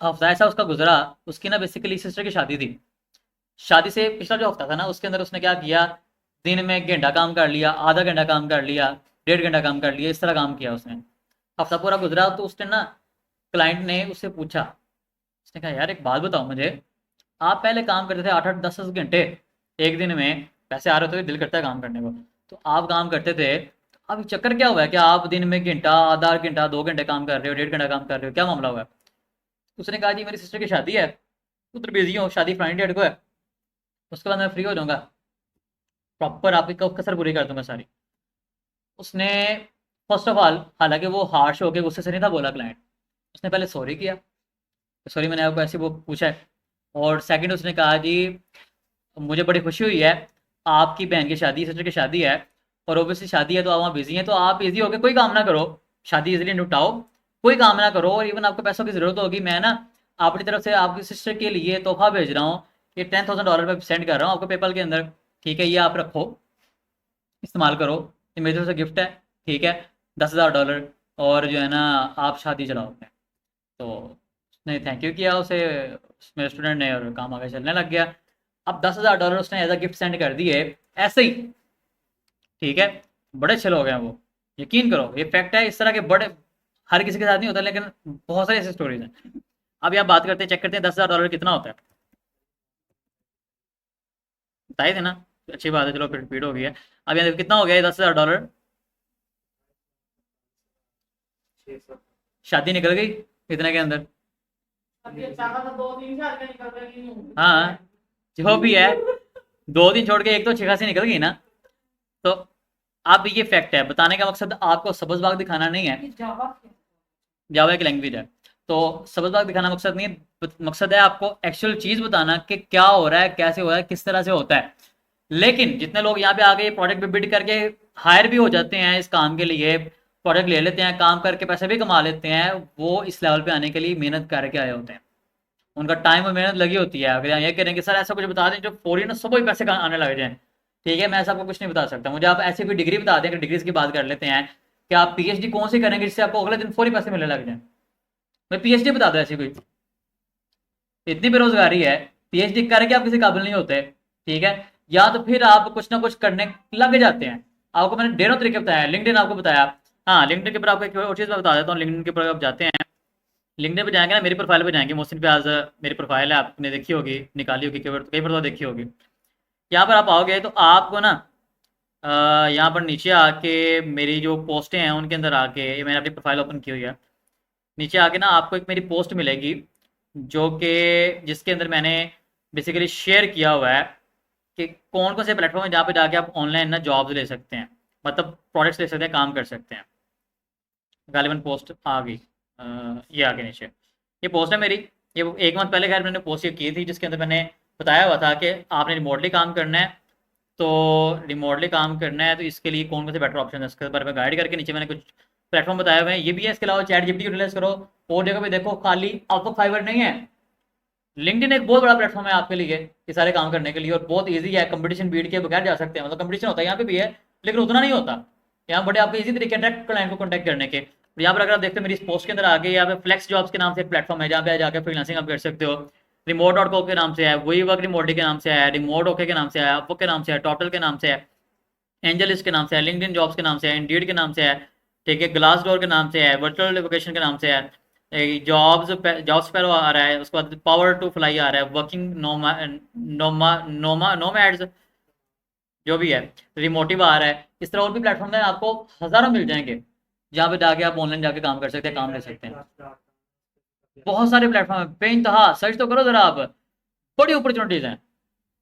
S1: हफ्ता ऐसा उसका गुजरा, उसकी ना बेसिकली सिस्टर की शादी थी। शादी से पिछला जो हफ्ता था ना, उसके अंदर उसने क्या किया, दिन में 1 घंटा काम कर लिया, आधा घंटा काम कर लिया, 1.5 घंटा काम कर लिया, इस तरह काम किया उसने। हफ्ता पूरा गुजरा तो उसने ना, क्लाइंट ने उससे पूछा, उसने कहा यार एक बात बताओ मुझे, आप पहले काम करते थे 8-8 10 घंटे एक दिन में, पैसे आ रहे थे, दिल करता है काम करने को, तो आप काम करते थे, तो अब चक्कर क्या हुआ है कि आप दिन में घंटा, आधा घंटा, 2 घंटे काम कर रहे हो, 1.5 घंटा काम कर रहे हो, क्या मामला हुआ है? उसने कहा जी मेरी सिस्टर की शादी है, उधर बिजी हूँ, शादी फ्राइडे डेट को है, उसके बाद मैं फ्री हो जाऊंगा, प्रॉपर आपकी कसर पूरी कर दूंगा सारी। उसने फर्स्ट ऑफ ऑल, हालांकि वो हार्श होकर गुस्से से नहीं था बोला क्लाइंट, उसने पहले सॉरी किया, सॉरी मैंने आपको ऐसे वो पूछा है। और सेकंड उसने कहा जी मुझे बड़ी खुशी हुई है, आपकी बहन की शादी, सिस्टर की शादी है, और ओबियसली शादी है तो आप वहाँ बिजी हैं, तो आप बिजी होकर कोई काम ना करो, शादी इजीली निपटाओ, कोई काम ना करो, और इवन आपको पैसों की ज़रूरत होगी, मैं ना अपनी तरफ से आपकी सिस्टर के लिए तोहफा भेज रहा हूँ, ये $10,000 पे सेंड कर रहा हूँ आपको पेपल के अंदर, ठीक है, ये आप रखो, इस्तेमाल करो, ये मेरी तरफ से गिफ्ट है, ठीक है, $10,000, और जो है ना आप शादी चलाओ अपने। तो उसने थैंक यू किया उसे, मेरे स्टूडेंट ने, और काम आगे चलने लग गया। अब $10,000 उसने एज अ गिफ्ट सेंड कर दिए ऐसे ही, ठीक है, बड़े अच्छे लोग हैं वो, यकीन करो ये फैक्ट है, इस तरह के बड़े हर किसी के साथ नहीं होता, लेकिन बहुत सारी ऐसी स्टोरीज हैं। अब यहाँ बात करते हैं, चेक करते हैं $10,000 कितना होता है, बताइए थे ना, अच्छी बात है, चलो फिर रिपीट हो गई है। अब यहाँ देखो कितना हो गया ये $10,000, शादी निकल गई इतने के अंदर। हाँ, जो भी है, 2 दिन छोड़ के एक तो अच्छी खासी निकल गई ना। तो अब ये फैक्ट है, बताने का मकसद आपको सबजबाग दिखाना नहीं है,
S2: ये जावा
S1: जावा एक लैंग्वेज है, तो सबजबाग दिखाना मकसद नहीं है, मकसद है आपको एक्चुअल चीज बताना कि क्या हो रहा है, कैसे हो रहा है, किस तरह से होता है। लेकिन जितने लोग यहाँ पे आके ये प्रोडक्ट पे बिड करके हायर भी हो जाते हैं इस काम के लिए, प्रोडक्ट ले लेते हैं, काम करके पैसे भी कमा लेते हैं, वो इस लेवल पे आने के लिए मेहनत करके आए होते हैं, उनका टाइम और मेहनत लगी होती है। अगर आप ये करेंगे सर ऐसा कुछ बता दें जो फौरी ना सब ही पैसे आने लग जाए, ठीक है, मैं ऐसा आपको कुछ नहीं बता सकता, मुझे आप ऐसी कोई डिग्री बता दें, अगर डिग्रीज की बात कर लेते हैं कि आप पीएचडी कौन सी करेंगे जिससे आपको अगले दिन फौरी पैसे मिलने लग जाए, मैं पीएचडी बता दूं ऐसी कोई, इतनी बेरोजगारी है, पीएचडी करके आप किसी काबिल नहीं होते, ठीक है, या तो फिर आप कुछ ना कुछ करने लग जाते हैं। आपको मैंने ढेरों तरीके बताया, लिंक्डइन आपको बताया, हाँ लिंक्डइन के ऊपर आपको एक और चीज़ मैं बता देता हूँ, लिंक्डइन के ऊपर आप जाते हैं, लिंक्डइन पे जाएंगे ना, मेरी प्रोफाइल पे जाएंगे, मोहसिन प्याज मेरी प्रोफाइल है, आपने देखी होगी, निकाली होगी, कई बार तो देखी होगी। यहाँ पर आप आओगे तो आपको ना यहाँ पर नीचे आके मेरी जो पोस्टें हैं उनके अंदर आके, ये मैंने अपनी प्रोफाइल ओपन की हुई है, नीचे आके ना आपको एक मेरी पोस्ट मिलेगी, जो कि जिसके अंदर मैंने बेसिकली शेयर किया हुआ है कि कौन कौन से प्लेटफॉर्म है जहाँ पे जाके आप ऑनलाइन ना जॉब्स ले सकते हैं, मतलब प्रोडक्ट्स ले सकते हैं, काम कर सकते हैं। गालिबन पोस्ट आ गई, ये आगे नीचे, ये पोस्ट है मेरी, ये 1 मंथ पहले खैर मैंने पोस्ट ये की थी, जिसके अंदर मैंने बताया हुआ था कि आपने रिमोटली काम करना है, तो रिमोटली काम करना है तो इसके लिए कौन कौन से बेटर ऑप्शन है इसके बारे में गाइड करके नीचे मैंने कुछ प्लेटफॉर्म बताए हुए हैं, ये भी है, इसके अलावा चैट जीपीटी यूटिलाइज करो, और जगह पे देखो, खाली आपको फाइवर नहीं है, लिंक्डइन एक बहुत बड़ा प्लेटफॉर्म है आपके लिए ये सारे काम करने के लिए, और बहुत ईजी है, कंपटीशन बीट के बगैर जा सकते हैं, मतलब कंपटीशन होता है यहाँ पे भी है, लेकिन उतना नहीं होता, यहाँ बड़े आपके इजी तरीके हैं क्लाइंट को कॉन्टैक्ट करने के। और यहाँ पर अगर आप देखते हैं मेरी इस पोस्ट के अंदर आगे यहाँ पे फ्लेक्स जॉब्स के नाम से एक प्लेटफॉर्म है, जहाँ पे जाकर फ्रीलांसिंग आप कर सकते हो, remote.co के नाम से है, वही वर्क रिमोटली के नाम से है, रिमोट ओके के नाम से है, अपवर्क के नाम से है, टोटल के नाम से है, एंजलिस्ट के नाम से है, लिंक्डइन जॉब्स के नाम से है, इंडीड के नाम से है, ठीक है, ग्लास डोर के नाम से है, वर्चुअल लोकेशन के नाम से है, जॉब्स पर आ रहा है, उसके बाद पावर टू फ्लाई आ रहा है, वर्किंग नोमा नोमा नोमा नोमैड्स जो भी है, रिमोटिव आ रहा है, इस तरह और भी प्लेटफॉर्म है, आपको हजारों मिल जाएंगे जहाँ पे जाके आप ऑनलाइन जाके काम कर सकते हैं, काम ले सकते हैं। बहुत सारे प्लेटफॉर्म है बेइंतहा, सर्च तो करो जरा आप, बड़ी अपॉर्चुनिटीज हैं,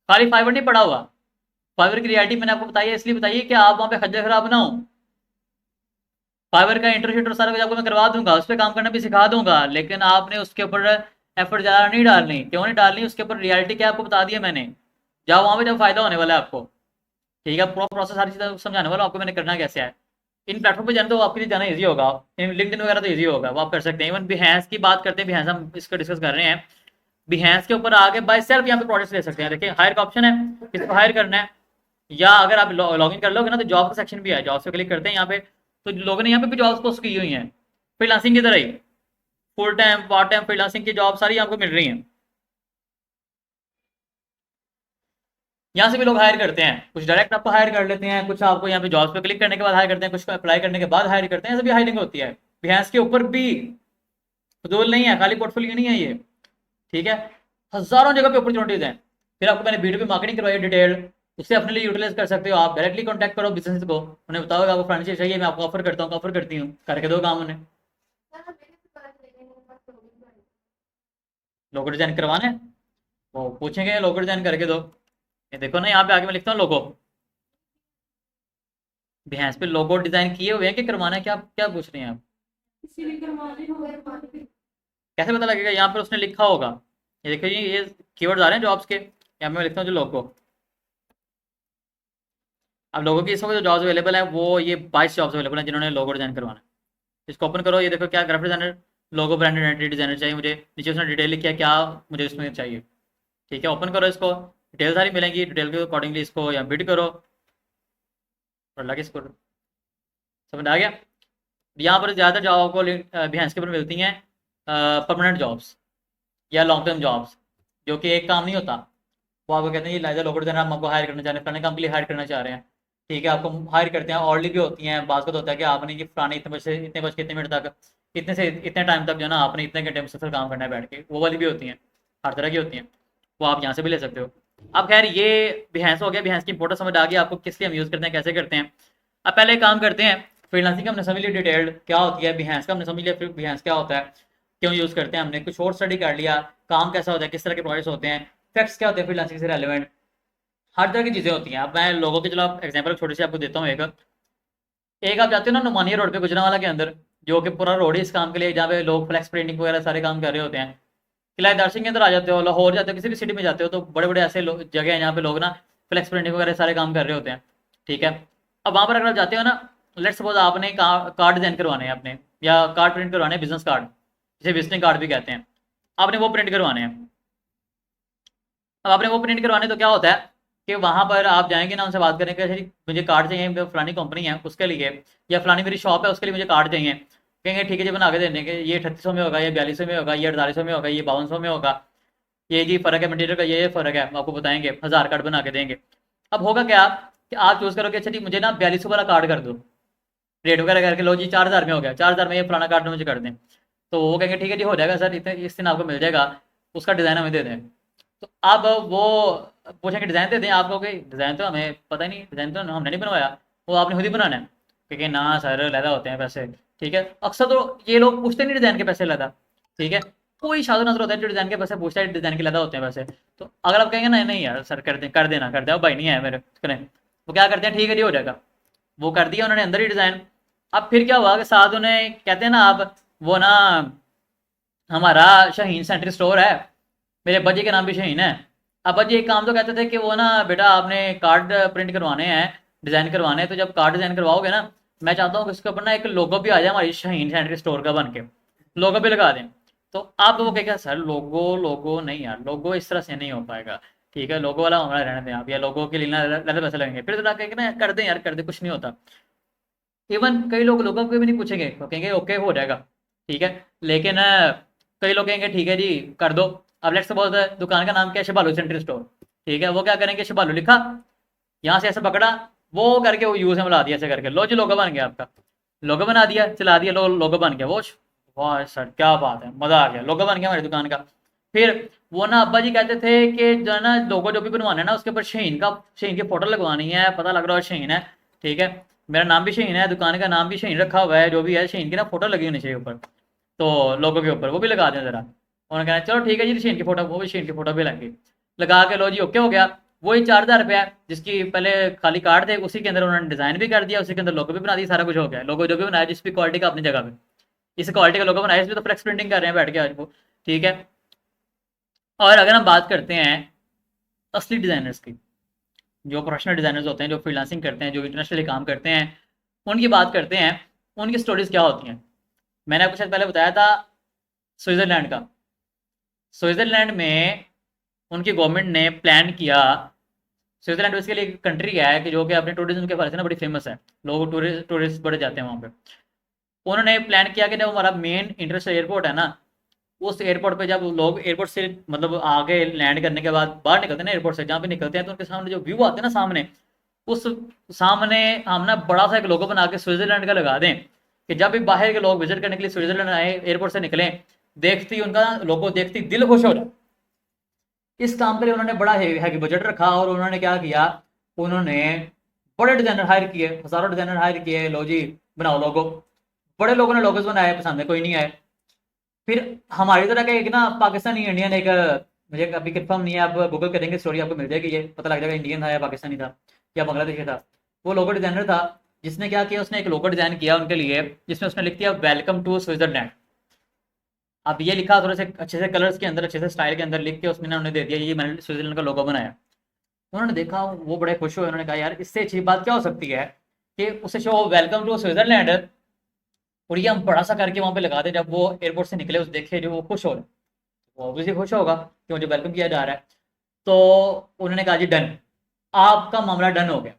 S1: खाली फाइवर नहीं पड़ा हुआ। फाइवर की रियलिटी मैंने आपको बताई है, इसलिए बताइए कि आप वहाँ पे खज्जर खराब ना हो। फाइवर का इंटरव्यू सारा कुछ आपको मैं करवा दूंगा, उस पर काम करना भी सिखा दूंगा, लेकिन आपने उसके ऊपर एफर्ट ज़्यादा नहीं डालनी, क्यों नहीं डालनी, उसके ऊपर रियलिटी क्या आपको बता दिया मैंने, जाओ वहाँ पे जब फायदा होने वाला है आपको, ठीक है, प्रोसेस सारी चीज़ें समझाने वाला आपको मैंने करना कैसे है। इन प्लेटफॉर्म पे जाना तो आपके लिए जाना ईजी होगा, इन लिंक्डइन वगैरह तो ईजी होगा, वो आप कर सकते हैं। इवन बिहेंस की बात करते हैं, बिहेंस हम इसको डिस्कस कर रहे हैं, बिहेंस के ऊपर आगे बाय सेल्फ यहाँ पे प्रोडक्ट्स ले सकते हैं, देखिए हायर का ऑप्शन है, किसको हायर करना है, या अगर आप लॉग इन कर लोगे ना तो जॉब का सेक्शन भी है, जॉब्स पे क्लिक करते हैं यहाँ पे, तो लोगों ने यहाँ पे भी जॉब्स पोस्ट की हुई हैं फ्रीलांसिंग की तरह ही, full time part time freelancing की जॉब सारी आपको मिल रही हैं। यहाँ से भी लोग हायर करते हैं, कुछ डायरेक्ट आपको हायर कर लेते हैं, कुछ आपको यहाँ पे जॉब्स पे क्लिक करने के बाद हायर करते हैं, कुछ अप्लाई करने के बाद हायर करते हैं, ऐसे भी हायरिंग होती है। भैंस के ऊपर भी फजूल नहीं है, खाली पोर्टफोलियो नहीं है ये, ठीक है। हजारों जगह पे अपॉर्चुनिटीज हैं। फिर आपको मैंने B2B मार्केटिंग करवाई डिटेल, उसे अपने लिए यूटिलाइज कर सकते हो आप। डायरेक्टली कॉन्टैक्ट करो बिजनेस को, उन्हें बताओ कि आपको फ्रेंडशिप चाहिए, मैं आपको ऑफर करता हूँ, ऑफर करती हूँ, करके दो काम उन्हें। लोगो डिजाइन करवाना है, वो पूछेंगे लोगो डिजाइन करके दो। ये देखो ना, यहाँ पे आगे मैं लिखता हूँ लोगो। भैंस पे लोगो डिजाइन किए हुए हैं कि करवाना है, क्या क्या पूछ रही हैं आप? कैसे पता लगेगा? यहाँ पर उसने लिखा होगा, ये देखो जी, ये कीवर्ड्स आ रहे हैं जॉब्स के, यहाँ पे मैं लिखता हूँ जो लोगो। अब लोगों की इस वक्त जो जॉब्स अवेलेबल है वो ये 22 जॉब्स अवेलेबल हैं जिन्होंने लोगो डिजाइन करवाना है। इसको ओपन करो, ये देखो क्या ग्राफिक डिजाइनर, लोगो ब्रांड आइडेंटिटी डिजाइनर चाहिए मुझे, नीचे उसने डिटेल लिखी है क्या मुझे इसमें चाहिए, ठीक है। ओपन करो इसको, डिटेल सारी मिलेंगी, डिटेल के अकॉर्डिंगली इसको यहाँ बिड करो और लगे इसको। समझ आ गया? यहाँ पर ज़्यादातर जॉब आपको बिहाइंस के ऊपर मिलती हैं परमानेंट जॉब्स या लॉन्ग टर्म जॉब्स, जो कि एक काम नहीं होता। वो आपको कहते हैं ये लाइजा लोकल हम आपको हायर करना चाह रहे हैं, फलाने काम के लिए हायर करना चाह रहे हैं, ठीक है। आपको हायर करते हैं, ऑर्डरली भी होती हैं। बात होता है कि आपने ये फलाने इतने बजे से इतने बज के इतने मिनट तक, इतने से इतने टाइम तक जो है ना आपने इतने घंटे मुसलसल काम करना है बैठ के, वो वाली भी होती हैं, हर तरह की होती हैं। वो आप यहाँ से भी ले सकते हो। अब खैर ये बिहाइंस हो गया, बिहाइंस की इंपोर्टेंस समझ आ गई आपको, किस लिए हम यूज़ करते हैं, कैसे करते हैं। अब पहले एक काम करते हैं, फ्रीलांसिंग हमने समझ लिया डिटेल्ड क्या होती है, बिहाइंस का हमने समझ लिया, फिर बिहाइंस क्या होता है, क्यों यूज़ करते हैं, हमने कुछ और स्टडी कर लिया, काम कैसा होता है, किस तरह के प्रोजेक्ट्स होते हैं, फैक्ट्स क्या होते हैं फ्रीलांसिंग से रेलेवेंट, हर तरह की चीज़ें होती हैं। अब मैं लोगों के, चलो आप एग्जाम्पल छोटी सी आपको देता हूँ। एक एक आप जाते हो ना नुमानिया रोड पे गुजरांवाला के अंदर, जो कि पूरा रोड ही इस काम के लिए, जहाँ पे लोग फ्लैक्स प्रिंटिंग वगैरह सारे काम कर रहे होते हैं। किला दर्शन के अंदर आ जाते हो, लाहौर जाते हो, किसी भी सिटी में जाते हो, तो बड़े बड़े ऐसे जगह हैं जहाँ पे लोग ना फ्लैक्स प्रिंटिंग वगैरह सारे काम कर रहे होते हैं, ठीक है। अब वहाँ पर अगर आप जाते हो ना, लेट सपोज आपने कार्ड डिजाइन करवाने हैं अपने, या कार्ड प्रिंट करवाने हैं, बिजनेस कार्ड जिसे विजिटिंग कार्ड भी कहते हैं, आपने वो प्रिंट करवाने हैं। अब आपने वो प्रिंट करवाने तो क्या होता है कि वहाँ पर आप जाएंगे ना, उनसे बात करेंगे कि मुझे कार्ड चाहिए, फलानी कंपनी है उसके लिए, या फलानी मेरी शॉप है उसके लिए मुझे कार्ड चाहिए। कहेंगे ठीक है जी बना के देने के, ये 3800 में होगा, ये 4200 में होगा, ये 4800 में होगा, ये 5200 में होगा, ये जी फ़र्क है मटीरियल का, ये फ़र्क है, हम आपको बताएंगे, 1000 कार्ड बना के देंगे। अब होगा क्या कि आप चूज़ करोगे अच्छा जी मुझे ना 4200 वाला कार्ड कर दो, रेट वगैरह करके लो जी 4000 में हो गया, 4000 में ये फलाना कार्ड मुझे कर दें। तो वो कहेंगे ठीक है जी हो जाएगा सर, इतने इस दिन आपको मिल जाएगा, उसका डिज़ाइन हमें दे दें। तो अब वो पूछेंगे डिज़ाइन दे दें आपको, कि डिज़ाइन तो हमें पता ही नहीं, डिज़ाइन तो हमने नहीं बनवाया, वो आपने खुद ही बनाना है। क्योंकि ना सर लहदा होते हैं पैसे, ठीक है। अक्सर तो ये लोग पूछते नहीं डिज़ाइन के पैसे लहदा, ठीक है। कोई शायद नजर होता है जो डिज़ाइन के पैसे पूछता है, डिज़ाइन के लहदा होते हैं पैसे। तो अगर आप कहेंगे ना नहीं यार सर कर दें, कर देना, कर दे, अब भाई नहीं है मेरे करें, वो क्या करते हैं ठीक है जी हो जाएगा, वो कर दिया उन्होंने अंदर ही डिज़ाइन। अब फिर क्या हुआ कि साथ उन्हें कहते हैं ना आप, वो ना हमारा शाहीन सेंट्री स्टोर है, मेरे बच्चे के नाम भी शाहीन है। अब अजी एक काम तो कहते थे कि वो ना बेटा आपने कार्ड प्रिंट करवाने हैं, डिज़ाइन करवाने हैं, तो जब कार्ड डिज़ाइन करवाओगे ना, मैं चाहता हूँ कि उसके ऊपर ना एक लोगो भी आ जाए हमारी शाहीन सेंट्री स्टोर का बन के, लोगो भी लगा दें। तो आप लोगों को क्या सर लोगो, लोगो नहीं यार, लोगो इस तरह से नहीं हो पाएगा, ठीक है। लोगो वाला हमारा रहने दें आप, या लोगो के लिए ना ज़्यादा पैसे लगेंगे, फिर तो कहेंगे ना कर दें यार, कर दे, कुछ नहीं होता। इवन कई लोग लोगों को भी नहीं पूछेंगे, वो कहेंगे ओके हो जाएगा, ठीक है। लेकिन कई लोग कहेंगे ठीक है जी कर दो। अब लेट्स सपोज दुकान का नाम क्या है, शिबालू सेंट्री स्टोर, ठीक है। वो क्या करेंगे, शिबालू लिखा, यहाँ से ऐसे पकड़ा, वो करके वो यूज में मिला दिया, ऐसे करके लो जी लोगो बन गया आपका, लोगो बना दिया, चला दिया, लोगो बन गया वो। वाह सर क्या बात है, मजा आ गया, लोगो बन गया हमारी दुकान का। फिर वो ना अब्बा जी कहते थे कि जो है ना लोगो जो भी बनवाना है ना, उसके ऊपर शहीन की फोटो लगवानी है, पता लग रहा है शहीन है, ठीक है। मेरा नाम भी शहीन है, दुकान का नाम भी शहीन रखा हुआ है, जो भी है शहीन की ना फोटो लगी होनी चाहिए ऊपर, तो लोगों के ऊपर वो भी लगा दें ज़रा। उन्होंने कहा चलो ठीक है जी शहीन की फोटो, वो भी शहीन की फोटो भी लगी, लगा के लो जी ओके हो गया। वही 4000 रुपया जिसकी पहले खाली कार्ड थे, उसी के अंदर उन्होंने डिज़ाइन भी कर दिया, उसी के अंदर लोगो भी बना दिया, सारा कुछ हो गया। लोगो जो भी बनाया जिस भी क्वालिटी का अपनी जगह पे, इस क्वालिटी का लोगो बनाया, इसमें तो फ्लेक्स प्रिंटिंग कर रहे हैं बैठ के आज वो, ठीक है। और अगर हम बात करते हैं असली डिज़ाइनर्स की, जो प्रोफेशनल डिज़ाइनर्स होते हैं, जो फ्रीलांसिंग करते हैं, जो इंटरनेशनली काम करते हैं, उनकी बात करते हैं, उनकी स्टोरीज क्या होती हैं। मैंने आपको शायद पहले बताया था स्विट्ज़रलैंड का। स्विट्ज़रलैंड में उनकी गवर्नमेंट ने प्लान किया, स्विट्ज़रलैंड बेसिकली एक कंट्री है कि जो कि अपने टूरिज्म के वजह से ना बड़ी फेमस है, लोग टूरिस्ट बड़े जाते हैं वहाँ पे। उन्होंने प्लान किया कि जब हमारा मेन इंटरनेशनल एयरपोर्ट है ना, उस एयरपोर्ट पे जब लोग एयरपोर्ट से मतलब आगे लैंड करने के बाद बाहर निकलते हैं ना एयरपोर्ट से, जहाँ पे निकलते हैं तो उनके सामने जो व्यू आते हैं ना सामने, उस सामने हम ना बड़ा सा एक लोगो बना के स्विट्जरलैंड का लगा दें कि जब भी बाहर के लोग विजिट करने के लिए स्विट्जरलैंड आए, एयरपोर्ट से निकले, देखते ही उनका लोगो देखते ही दिल खुश हो जाए। इस काम के लिए उन्होंने बड़ा हैवी बजट रखा और उन्होंने क्या किया, उन्होंने बड़े डिजाइनर हायर किए, हजारों डिजाइनर हायर किए, लो जी बनाओ लोगो। बड़े लोगों ने लोगोस बनाए, पसंद है कोई नहीं आए। फिर हमारी तरह का एक ना पाकिस्तानी इंडियन एक, मुझे अभी कंफर्म नहीं है, आप गूगल करेंगे स्टोरी आपको मिल जाएगी, ये पता लग जाएगा इंडियन था या पाकिस्तानी था या बांग्लादेशी था। वो लोगो डिजाइनर था जिसने क्या किया, उसने एक लोगो डिजाइन किया उनके लिए जिसमें उसने लिख दिया वेलकम टू स्विट्जरलैंड। अब ये लिखा थोड़े से अच्छे से कलर्स के अंदर, अच्छे से स्टाइल के अंदर लिख के उसमें उन्होंने दे दिया, ये मैंने स्विट्जरलैंड का लोगो बनाया। उन्होंने देखा, वो बड़े खुश हुए, उन्होंने कहा यार इससे अच्छी बात क्या हो सकती है कि उसे शो वेलकम टू स्विट्जरलैंड और ये हम बड़ा सा करके वहां पे लगा दें। जब वो एयरपोर्ट से निकले उस देखे जो वो खुश हो रहे, वो ऑब्वियसली खुश होगा कि मुझे वेलकम किया जा रहा है। तो उन्होंने कहा जी डन, आपका मामला डन हो गया।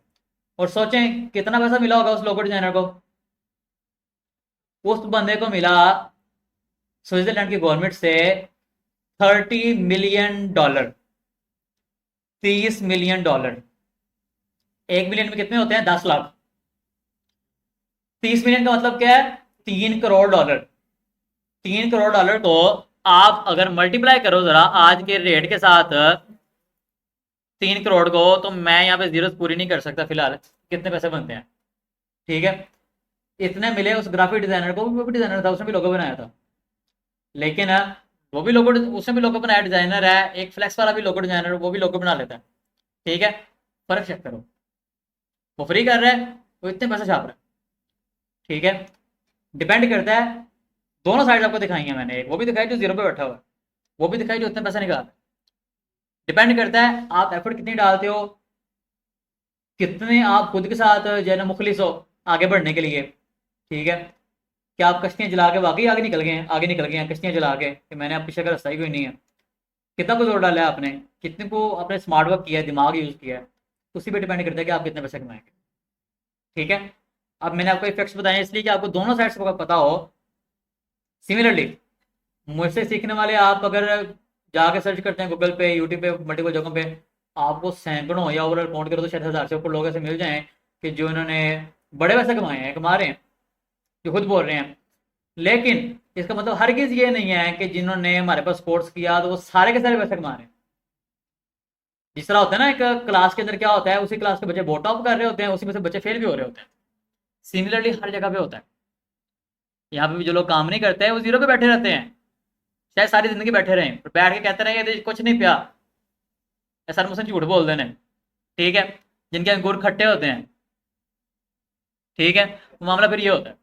S1: और सोचें कितना पैसा मिला होगा उस लोगो डिजाइनर को। उस बंदे को मिला स्विट्जरलैंड की गवर्नमेंट से $30 मिलियन। $30 मिलियन। 1 मिलियन में कितने होते हैं? 10 लाख। 30 मिलियन का मतलब क्या है? $3 करोड़। $3 करोड़ को आप अगर मल्टीप्लाई करो जरा आज के रेट के साथ 3 करोड़ को, तो मैं यहाँ पे जीरो पूरी नहीं कर सकता फिलहाल कितने पैसे बनते हैं। ठीक है, इतने मिले उस ग्राफिक डिजाइनर को, वो भी डिजाइनर था, उसने भी लोगो बनाया था। लेकिन वो भी लोगो, उसने भी लोगो बनाया, डिजाइनर है। एक फ्लेक्स वाला भी लोगो डिजाइनर, वो भी लोगो बना लेता है। ठीक है, फर्क चेक करो, वो फ्री कर रहा है, वो इतने पैसे छाप रहा है। ठीक है, डिपेंड करता है, दोनों साइड आपको दिखाई है मैंने, एक वो भी दिखाई जो जीरो पे बैठा हुआ है, वो भी दिखाई जो इतने पैसे निकाल। डिपेंड करता है आप एफर्ट कितनी डालते हो, कितने आप खुद के साथ जो है ना मुखलिस हो आगे बढ़ने के लिए। ठीक है, क्या आप कश्तियां जला के वाकई आगे निकल गए हैं, आगे निकल गए हैं कश्तियां जला के कि मैंने अब पीछे का रास्ता ही कोई नहीं है। कितना कुछ जोर डाला है आपने, कितने को आपने स्मार्ट वर्क किया है, दिमाग यूज किया है, उसी पे डिपेंड करता है कि आप कितने पैसे कमाएंगे। ठीक है, अब मैंने आपको इफेक्ट्स बताए इसलिए कि आपको दोनों साइड्स का पता हो। सिमिलरली मुझसे सीखने वाले आप अगर जाके सर्च करते हैं गूगल पे, यूट्यूब पे, मल्टीपल जगहों पे, आपको सैकड़ों या ओवरऑल काउंट करो तो शायद 1000 से ऊपर लोग ऐसे मिल जाएं कि जो इन्होंने बड़े पैसे कमाए हैं, कमा रहे हैं, जो खुद बोल रहे हैं। लेकिन इसका मतलब हर किसी ये नहीं है कि जिन्होंने हमारे पास कोर्स किया तो वो सारे के सारे पैसे कमा रहे हैं। जिस तरह होता है ना, एक क्लास के अंदर क्या होता है, उसी क्लास के बच्चे बोर्ड टॉप कर रहे होते हैं, उसी में से बच्चे फेल भी हो रहे होते हैं। सिमिलरली हर जगह पे होता है। यहाँ पे भी जो लोग काम नहीं करते हैं वो जीरो पे बैठे रहते हैं, शायद सारी जिंदगी बैठे रहें, पर बैठ के कहते रहे कुछ नहीं पिया, सर मुझसे झूठ बोल देने। ठीक है, जिनके अंगूर खट्टे होते हैं, ठीक है, वो मामला फिर ये होता है।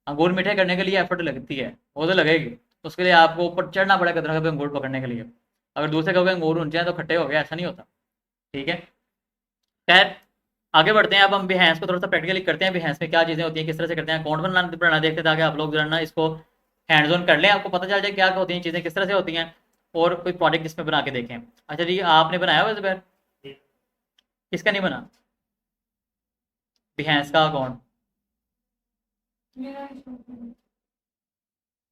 S1: अंगूर मीठे करने के लिए एफर्ट लगती है, वो तो लगेगी, उसके लिए आपको ऊपर चढ़ना पड़ेगा कदरों पे अंगूर पकड़ने के लिए। अगर दूसरे कहोगे अंगूर ऊंचे हैं तो खट्टे हो गए, ऐसा नहीं होता। ठीक है, खैर आगे बढ़ते हैं। अब हम बिहेंस को थोड़ा सा प्रैक्टिकली करते हैं, बिहेंस में क्या चीज़ें होती हैं, किस तरह से करते हैं, अकाउंट बनाना देखते हैं, ताकि आप लोग जो है ना इसको हैंड्स ऑन कर लें, आपको पता चल जाए क्या होती हैं चीज़ें, किस तरह से होती हैं, और कोई प्रोजेक्ट इसमें बना के देखें। अच्छा जी, आपने बनाया हुआ जुबैर? किसका नहीं बना? बिहेंस का अकाउंट
S2: मेरा issue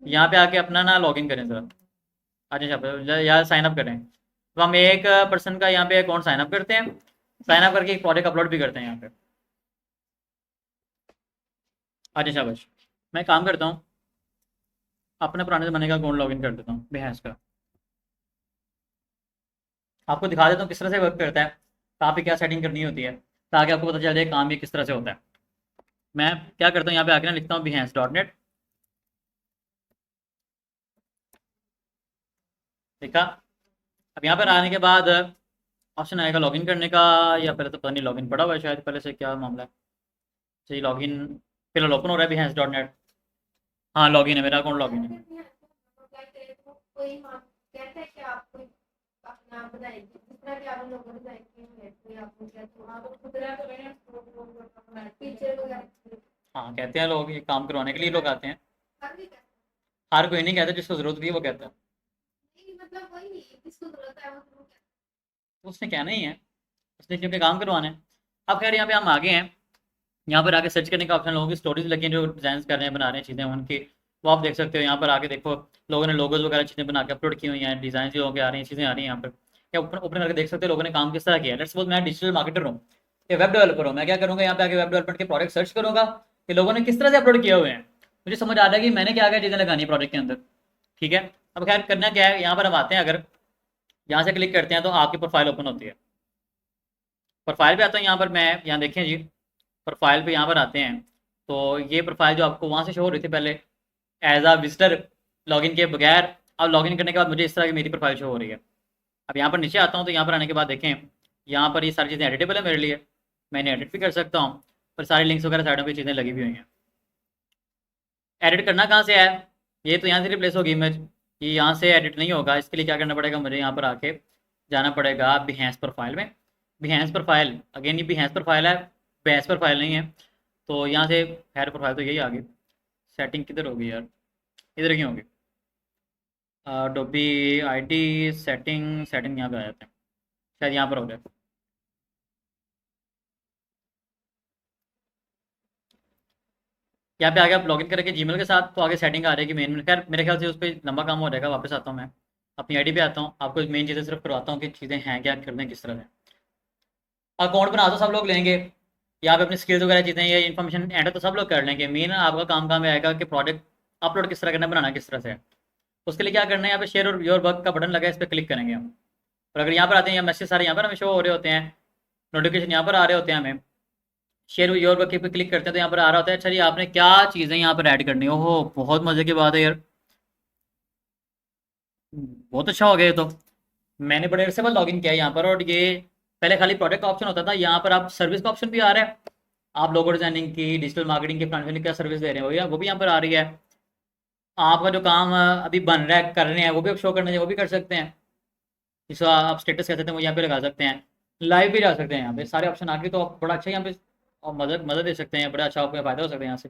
S1: यहाँ पे आके अपना ना लॉगिन करें जरा, अच्छा या साइन अप करें। तो हम एक पर्सन का यहाँ पे अकाउंट साइन अप करते हैं, साइन अप करके एक प्रोजेक्ट अपलोड भी करते हैं यहाँ पे। अच्छा शाबाश, मैं काम करता हूँ, अपने पुराने ज़माने का अकाउंट लॉगिन कर देता हूँ बिहेंस का, आपको दिखा देता हूँ किस तरह से वर्क करता है, कहाँ पे क्या सेटिंग करनी होती है, ताकि आपको पता चल जाए काम भी किस तरह से होता है। मैं क्या करता हूँ, यहाँ पे आके ना लिखता हूँ behance.net, लिखा। अब यहाँ पर आने के बाद ऑप्शन आएगा लॉगिन करने का, या पहले तो पता नहीं लॉगिन पड़ा हुआ है शायद पहले से, क्या मामला है। सही, लॉगिन फिलहाल ओपन हो रहा है behance.net। हाँ लॉगिन है, मेरा अकाउंट लॉगिन है।
S3: कोई कहता है कि आप कोई अपना बनाएगी, जिस तरह के आप लोगों ने बनाई है, कोई आपको क्या खुदरा तो मैंने टीचर वगैरह।
S1: हाँ कहते हैं लोग, ये काम करवाने के लिए लोग आते हैं।
S3: हर भी कहता
S1: हर कोई नहीं कहता, जिसको जरूरत भी है वो कहता है।
S3: नहीं, मतलब वही किसको जरूरत है वो जरूर कहता
S1: तो उसने कहना ही है, उसने क्योंकि काम करवाना है। अब खैर यहाँ पे हम आगे हैं, यहाँ पर आके सर्च करने का ऑप्शन, लोगों की स्टोरीज लगी हैं जो डिजाइन कर रहे हैं, बना रहे हैं चीज़ें उनकी, वो आप देख सकते हो। यहाँ पर आके देखो लोगों ने लोगोज वगैरह चीज़ें बना के अपलोड की हुई हैं, डिज़ाइन जो के आ रही हैं, चीज़ें आ रही हैं यहाँ पर। या ओपन ओपन करके देख सकते हो लोगों ने काम किस तरह किया है। लेट्स सपोज मैं डिजिटल मार्केटर हूँ या वेब डेवलपर हूँ, मैं क्या करूँगा, यहाँ पे आके वेब डेवलपमेंट के प्रोडक्ट सर्च करूँगा कि लोगों ने किस तरह से अपलोड किए हुए हैं, मुझे समझ आ रहा है कि मैंने क्या क्या चीज़ें लगानी है प्रोडक्ट के अंदर। ठीक है, अब खैर करना क्या है, यहाँ पर हम आते हैं, अगर यहाँ से क्लिक करते हैं तो आपकी प्रोफाइल ओपन होती है। प्रोफाइल पे आता हूँ, यहाँ पर मैं, यहाँ देखें जी, प्रोफाइल पे यहाँ पर आते हैं तो ये प्रोफाइल जो आपको वहाँ से शो हो रही थी पहले एज अ विजिटर लॉगिन के बगैर, अब लॉगिन करने के बाद मुझे इस तरह की मेरी प्रोफाइल शो हो रही है। अब यहाँ पर नीचे आता हूँ तो यहाँ पर आने के बाद देखें, यहाँ पर ये सारी चीज़ें एडिटेबल है मेरे लिए, मैंने एडिट भी कर सकता हूँ, पर सारी लिंक्स वगैरह साइडों पर चीज़ें लगी हुई हैं। एडिट करना कहाँ से है, ये तो यहाँ से रिप्लेस होगी इमेज, ये यहाँ से एडिट नहीं होगा। इसके लिए क्या करना पड़ेगा, मुझे यहाँ पर आके जाना पड़ेगा बिहेंस प्रोफाइल में। बिहेंस प्रोफाइल, अगेन ये बिहेंस प्रोफाइल है, बेस प्रोफाइल नहीं है। तो यहाँ से खैर प्रोफाइल तो यही आ गई, सेटिंग किधर होगी यार, इधर क्यों होगी, डोबी आईडी सेटिंग, सेटिंग यहाँ पे आ जाते हैं, शायद यहाँ पर हो जाए। यहाँ पे आगे आप लॉगिन करेंगे जीमेल के साथ तो आगे सेटिंग आ रही है कि मेन, खैर मेरे ख्याल से उस पर लंबा काम हो जाएगा। वापस आता हूँ मैं अपनी आईडी पे आता हूँ, आपको मेन चीज़ें सिर्फ करवाता हूँ कि चीज़ें हैं क्या, करना है किस तरह से। अकाउंट बना तो सब लोग लेंगे, यहाँ पे अपनी स्किल्स वगैरह चीज़ें, ये इन्फॉर्मेशन एंटर तो सब लोग कर लेंगे। मेन आपका काम आएगा कि प्रोडक्ट अपलोड किस तरह करना है, बनाना किस तरह से है। उसके लिए क्या करना है, यहाँ पे शेयर और योर वर्क का बटन लगा है, इस पर क्लिक करेंगे हम। और अगर यहाँ पर आते हैं, यहाँ मैसेज सारे यहाँ पर हमें शो हो रहे होते हैं, नोटिफिकेशन यहाँ पर आ रहे होते हैं, हमें शेयर योर वर्क पे क्लिक करते हैं तो यहाँ पर आ रहा होता है अच्छा जी आपने क्या चीज़ें यहाँ पर ऐड करनी है। ओहो बहुत मज़े की बात है यार, बहुत अच्छा हो गया ये तो। मैंने बड़े अरसे बाद लॉगिन किया है यहाँ पर, और ये पहले खाली प्रोडक्ट का ऑप्शन होता था, यहाँ पर आप सर्विस का ऑप्शन भी आ रहा है। आप लोगो डिजाइनिंग की, डिजिटल मार्केटिंग की, फ्रंट एंड क्या सर्विस दे रहे हो या वो भी यहाँ पर आ रही है। आपका जो काम अभी बन रहा है, कर रहे हैं, वो भी आप शो करना चाहिए, वो भी कर सकते हैं। इसको आप स्टेटस कह सकते हैं, वो यहाँ पे लगा सकते हैं, लाइव भी जा सकते हैं। यहाँ पे सारे ऑप्शन आ गए तो आप बड़ा अच्छा यहाँ पे और मदद मदद दे सकते हैं, बड़ा अच्छा आपको फायदा हो सकता है यहाँ से।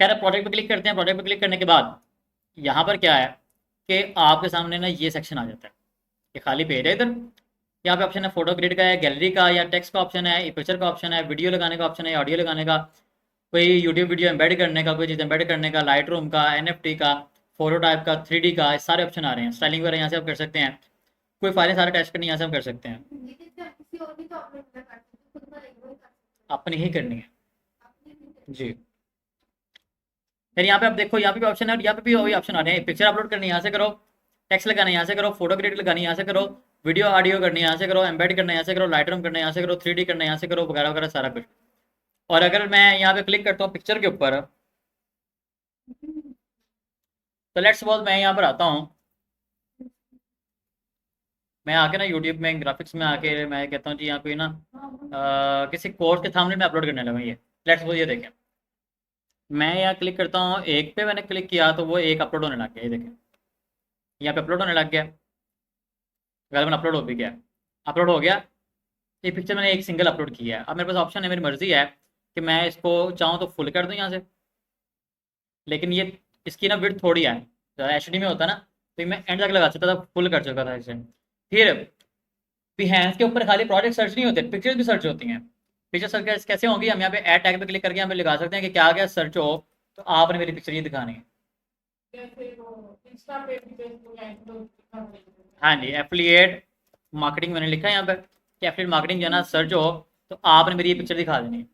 S1: खैर प्रोडक्ट पे क्लिक करते हैं, प्रोडक्ट पे क्लिक करने के बाद यहाँ पर क्या है कि आपके सामने ना ये सेक्शन आ जाता है, ये खाली पेज है इधर। यहाँ पे ऑप्शन है फोटो ग्रिड का है, गैलरी का या टेक्स्ट का ऑप्शन है, पिक्चर का ऑप्शन है, वीडियो लगाने का ऑप्शन है, ऑडियो लगाने का, कोई यूट्यूब वीडियो एम्बेड करने का, कोई चीज़ एम्बेड करने का, लाइट रूम का, एनएफटी का, फोटो टाइप का, 3D का, ये सारे ऑप्शन आ रहे हैं। स्टाइलिंग वगैरह यहाँ से आप कर सकते हैं, कोई फाइलें सारे टेस्ट करनी यहाँ से हम कर सकते हैं,
S3: किसी और भी तो अपलोड कर सकते हैं, खुद का नहीं, वही कर सकते
S1: अपनी ही करनी है
S3: हैं, अपनी भी करनी
S1: जी। फिर यहाँ पे आप देखो, यहाँ पे भी ऑप्शन है और यहाँ पे भी वही ऑप्शन आ रहे हैं। पिक्चर अपलोड करनी है यहाँ से करो, टेक्स्ट लगाना है यहाँ से करो, फोटो ग्रिड लगानी है यहाँ से करो, वीडियो ऑडियो करनी है यहाँ से करो, एम्बेड करना है यहाँ से करो, लाइट रूम करना है यहाँ से करो, 3D करना है यहाँ से करो, वगैरह वगैरह सारा कुछ। और अगर मैं यहाँ पे क्लिक करता हूँ पिक्चर के ऊपर, तो लेट्स सपोज मैं यहाँ पर आता हूँ, मैं आके ना यूट्यूब में ग्राफिक्स में आके मैं कहता हूँ जी यहाँ कोई ना किसी कोर्स के सामने मैं अपलोड करने लगा। ये लेट्स सपोज ये देखें, मैं यहाँ क्लिक करता हूँ, एक पे मैंने क्लिक किया तो वो एक अपलोड होने लग गया, ये देखें यहाँ पे अपलोड होने लग गया, गलत अपलोड हो भी गया, अपलोड हो गया। ये पिक्चर मैंने एक सिंगल अपलोड किया है। अब मेरे पास ऑप्शन है, मेरी मर्जी है कि मैं इसको चाहूँ तो फुल कर दूँ यहाँ से, लेकिन ये इसकी ना विड्थ थोड़ी है, HD में होता है ना, तो ये मैं एंड तक लगा सकता था, फुल कर चुका था इसे। फिर बिहेंस के ऊपर खाली प्रोडक्ट सर्च नहीं होते, पिक्चर्स भी सर्च होती हैं। पिक्चर सर्च कैसे होगी, हम यहाँ पे ऐड टैग पे क्लिक करके यहाँ पे लगा सकते हैं कि क्या क्या सर्च हो, तो आपने मेरी पिक्चर ये दिखानी है।
S2: जैसे वो इंस्टा पे भी फेसबुक है तो दिखा देते हैं।
S1: हाँ जी, एफिलिएट मार्केटिंग मैंने लिखा है यहाँ पर कि एफिलिएट मार्केटिंग जो है ना सर्च हो तो आपने मेरी ये पिक्चर दिखा देनी है।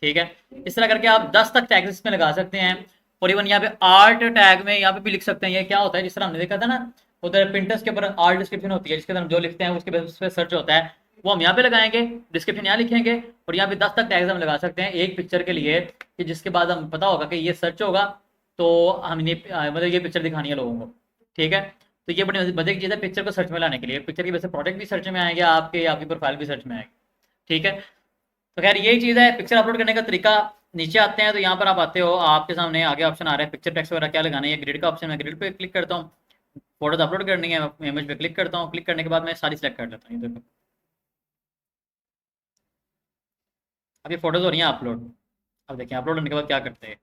S1: ठीक है, इस तरह करके आप 10 तक टैग इसमें लगा सकते हैं। और इवन यहाँ पे आर्ट टैग में यहाँ पे भी लिख सकते हैं। ये क्या होता है, जिस तरह हमने देखा था ना उधर पिंटरेस्ट के ऊपर आर्ट डिस्क्रिप्शन होती है, जिसके अंदर हम जो लिखते हैं उसके बेसिस पे सर्च होता है, वो हम यहाँ पे लगाएंगे, डिस्क्रिप्शन यहाँ लिखेंगे और यहाँ पे 10 तक टैग्स हम लगा सकते हैं एक पिक्चर के लिए, कि जिसके बाद हम पता होगा कि ये सर्च होगा तो हमने मतलब ये पिक्चर दिखानी है लोगों को। ठीक है, तो ये बड़ी मजे की चीज़ है पिक्चर को सर्च में लाने के लिए। पिक्चर की वजह से प्रोडक्ट भी सर्च में आएंगे, आपकी प्रोफाइल भी सर्च में आएगी। ठीक है, तो खैर यही चीज़ है पिक्चर अपलोड करने का तरीका। नीचे आते हैं तो यहाँ पर आप आते हो, आपके सामने आगे ऑप्शन आ रहा है पिक्चर टेक्स्ट वगैरह क्या लगाना है, ग्रिड का ऑप्शन है, ग्रिड पे क्लिक करता हूँ, फोटोज अपलोड करनी है, इमेज पे क्लिक करता हूँ, क्लिक करने के बाद मैं सारी सेलेक्ट कर लेता हूँ। ये देखो अब ये फोटोज हो रही हैं अपलोड। अब देखिए अपलोड होने के बाद क्या करते हैं,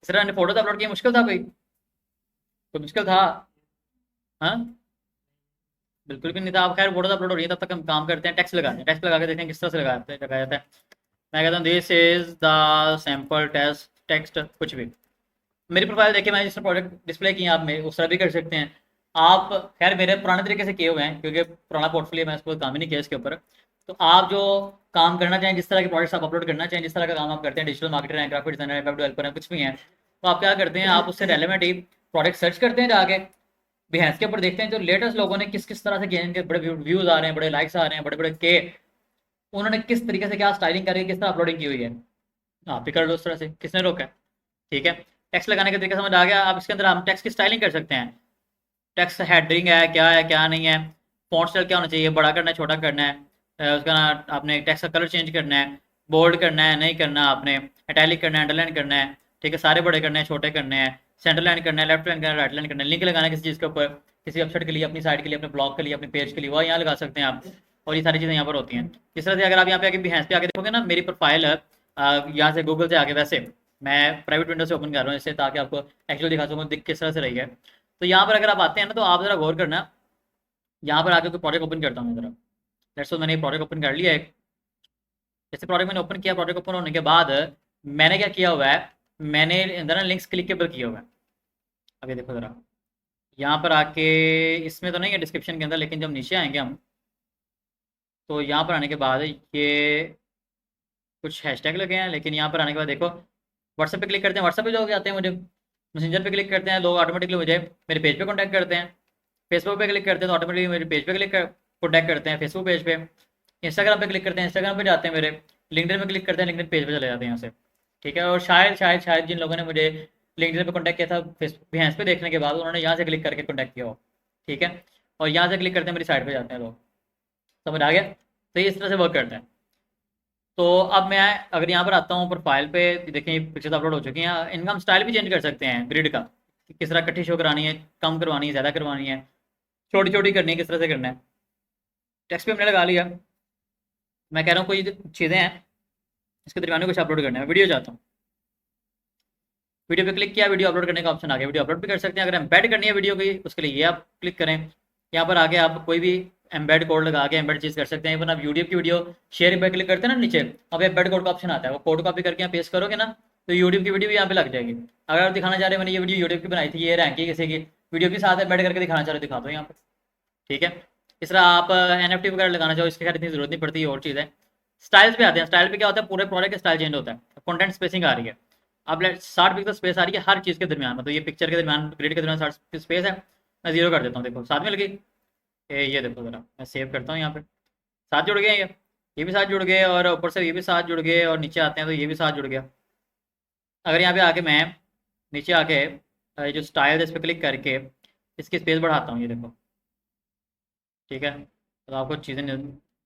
S1: इस तरह फोटोज अपलोड किया, मुश्किल था कोई मुश्किल था? हाँ बिल्कुल भी नहीं था। आप खैर फोटोज अपलोड हो रही है, तब तक हम काम करते हैं, टेक्स्ट लगाते हैं, टेक्स्ट लगा के देखते हैं किस तरह से लगाया जाता है। मैं कहता हूँ this is the sample test text, कुछ भी। मेरी प्रोफाइल देखिए, मैंने जिस प्रोडक्ट डिस्प्ले की है, आप में उस तरह भी कर सकते हैं आप। खैर मेरे पुराने तरीके से किए हुए हैं, क्योंकि पुराना पोर्टफोलियो मैं इस पर काम ही नहीं किया इसके ऊपर। तो आप जो काम करना चाहें, जिस तरह के प्रोडक्ट्स आप अपलोड करना चाहें, जिस तरह का काम आप करते हैं, डिजिटल मार्केटर हैं, ग्राफिक डिजाइनर हैं, वेब डेवलपर हैं, कुछ भी हैं, तो आप क्या करते हैं, आप उससे रेलेवेंट ही प्रोडक्ट सर्च करते हैं जाके बिहेंस के ऊपर, देखते हैं जो लेटेस्ट लोगों ने किस किस तरह से किए हैं, इनके बड़े व्यूज आ रहे हैं, बड़े लाइक्स आ रहे हैं, बड़े बड़े के, उन्होंने किस तरीके से क्या स्टाइलिंग करके किस तरह अपलोडिंग की हुई है, आप भी कर लो उस तरह से, किसने रोका है। ठीक है, टेक्स्ट लगाने का तरीका समझ आ गया। आप इसके अंदर हम टेक्स्ट की स्टाइलिंग कर सकते हैं, टेक्स्ट हेडिंग है क्या नहीं है, फॉन्ट स्टाइल क्या होना चाहिए, बड़ा करना है, छोटा करना है, उसका ना आपने टेक्स्ट का कलर चेंज करना है, बोल्ड करना है, नहीं करना आपने, इटैलिक करना है, अंडरलाइन करना है, ठीक है, सारे बड़े करने हैं, छोटे करने हैं, सेंटर लाइन करना है, लेफ्ट लाइन करना है, राइट लाइन करना है, लिंक लगाना है किसी चीज़ के ऊपर, किसी वेबसाइट के लिए, अपनी साइट के लिए, अपने ब्लॉग के लिए, अपने पेज के लिए, वो यहाँ लगा सकते हैं आप। और ये सारी चीज़ें यहाँ पर होती हैं। इस तरह से अगर आप यहाँ पे आके बिहेंस पे आके देखोगे ना, मेरी प्रोफाइल है यहाँ से गूगल से आके, वैसे मैं प्राइवेट विंडो से ओपन कर रहा हूँ इससे, ताकि आपको एक्चुअली दिखा सकूँ दिख किस तरह से रही है। तो यहाँ पर अगर आप आते हैं ना, तो आप ज़रा गौर करना, यहाँ पर आके कोई प्रोजेक्ट ओपन करता हूँ मैं ज़रा। लेट्स सपोज मैंने प्रोजेक्ट ओपन कर लिया एक, जैसे प्रोजेक्ट मैंने ओपन किया, प्रोजेक्ट ओपन होने के बाद मैंने क्या किया हुआ है, मैंने अंदर ना लिंक्स क्लिकेबल किया हुआ है। अभी देखो ज़रा, यहाँ पर आके, इसमें तो नहीं है डिस्क्रिप्शन के अंदर, लेकिन जब नीचे आएंगे हम, तो यहाँ पर आने के बाद ये कुछ हैशटैग लगे हैं, लेकिन यहाँ पर आने के बाद देखो, व्हाट्सएप पे क्लिक करते हैं, व्हाट्सएप पे लोग आते हैं मुझे, मैसेंजर पे क्लिक करते हैं लोग, ऑटोमेटिकली मुझे मेरे पेज पे कॉन्टैक्ट करते हैं, फेसबुक पे क्लिक करते हैं तो ऑटोमेटिकली मेरे पेज पे कॉन्टैक्ट करते हैं, फेसबुक पेज पे, इंस्टाग्राम पे क्लिक करते हैं, इंस्टाग्राम पे जाते हैं मेरे, लिंक्डइन पे क्लिक करते हैं, लिंक्डइन पेज पे चले जाते हैं यहाँ से। ठीक है, और शायद जिन लोगों ने मुझे लिंक्डइन पे कॉन्टैक्ट किया था फेसबुक बिहेंस पे देखने के बाद, उन्होंने यहाँ से क्लिक करके कॉन्टैक्ट किया हो। ठीक है, और यहाँ से क्लिक करते हैं मेरी साइट पर जाते हैं लोग। समझ आ गया? तो ये इस तरह से वर्क करता है। तो अब मैं अगर यहाँ पर आता हूँ प्रोफाइल पे, देखें पिक्चर्स अपलोड हो चुकी हैं, इनका हम स्टाइल भी चेंज कर सकते हैं ग्रिड का, कि किस तरह इकट्ठी शो करानी है, कम करवानी है, ज़्यादा करवानी है, छोटी छोटी करनी है, किस तरह से करना है। टेक्स्ट पे हमने लगा लिया। मैं कह रहा हूँ कोई चीज़ें हैं इसके दरमियान में कुछ अपलोड करना है, वीडियो चाहता हूँ, वीडियो पे क्लिक किया, वीडियो अपलोड करने का ऑप्शन आ गया, वीडियो अपलोड भी कर सकते हैं। अगर एम्बेड करनी है वीडियो की, उसके लिए ये आप क्लिक करें, यहाँ पर आगे आप कोई भी एम्बेड कोड लगा के एम्बेड चीज़ कर सकते हैं। आप यूट्यूब की वीडियो शेयर पे क्लिक करते हैं ना नीचे, अब एम्बेड कोड का ऑप्शन आता है, वो कोड कॉपी करके यहाँ पेस्ट करोगे ना, तो यूट्यूब की वीडियो भी यहाँ पे लग जाएगी। अगर आप दिखाना चाह रहे हैं मैंने ये वीडियो यूट्यूब की बनाई थी, ये रैंक की किसी की वीडियो के साथ एम्बेड करके दिखाना चाह रहे हो, दिखा दो यहाँ पे। ठीक है, इस तरह आप NFT वगैरह लगाना चाहो, इसकी खैर इतनी जरूरत नहीं पड़ती, और चीज़ है। स्टाइल्स पे आते हैं, स्टाइल पे क्या होता है, पूरे प्रोडक्ट का स्टाइल चेंज होता है, कंटेंट स्पेसिंग आ रही है। अब 60 पिक्सल स्पेस आ रही है हर चीज़ के दरमियान, मतलब ये पिक्चर के दरमियान, ग्रिड के दरमियान 60 स्पेस है, मैं जीरो कर देता हूँ, देखो साथ में लगी। ये देखो ज़रा, मैं सेव करता हूँ यहाँ पे, साथ जुड़ गए ये भी साथ जुड़ गए, और ऊपर से ये भी साथ जुड़ गए, और नीचे आते हैं तो ये भी साथ जुड़ गया। अगर यहाँ पे आके मैं नीचे आके जो स्टाइल है इस पर क्लिक करके इसकी स्पेस बढ़ाता हूँ, ये देखो। ठीक है, तो आपको चीज़ें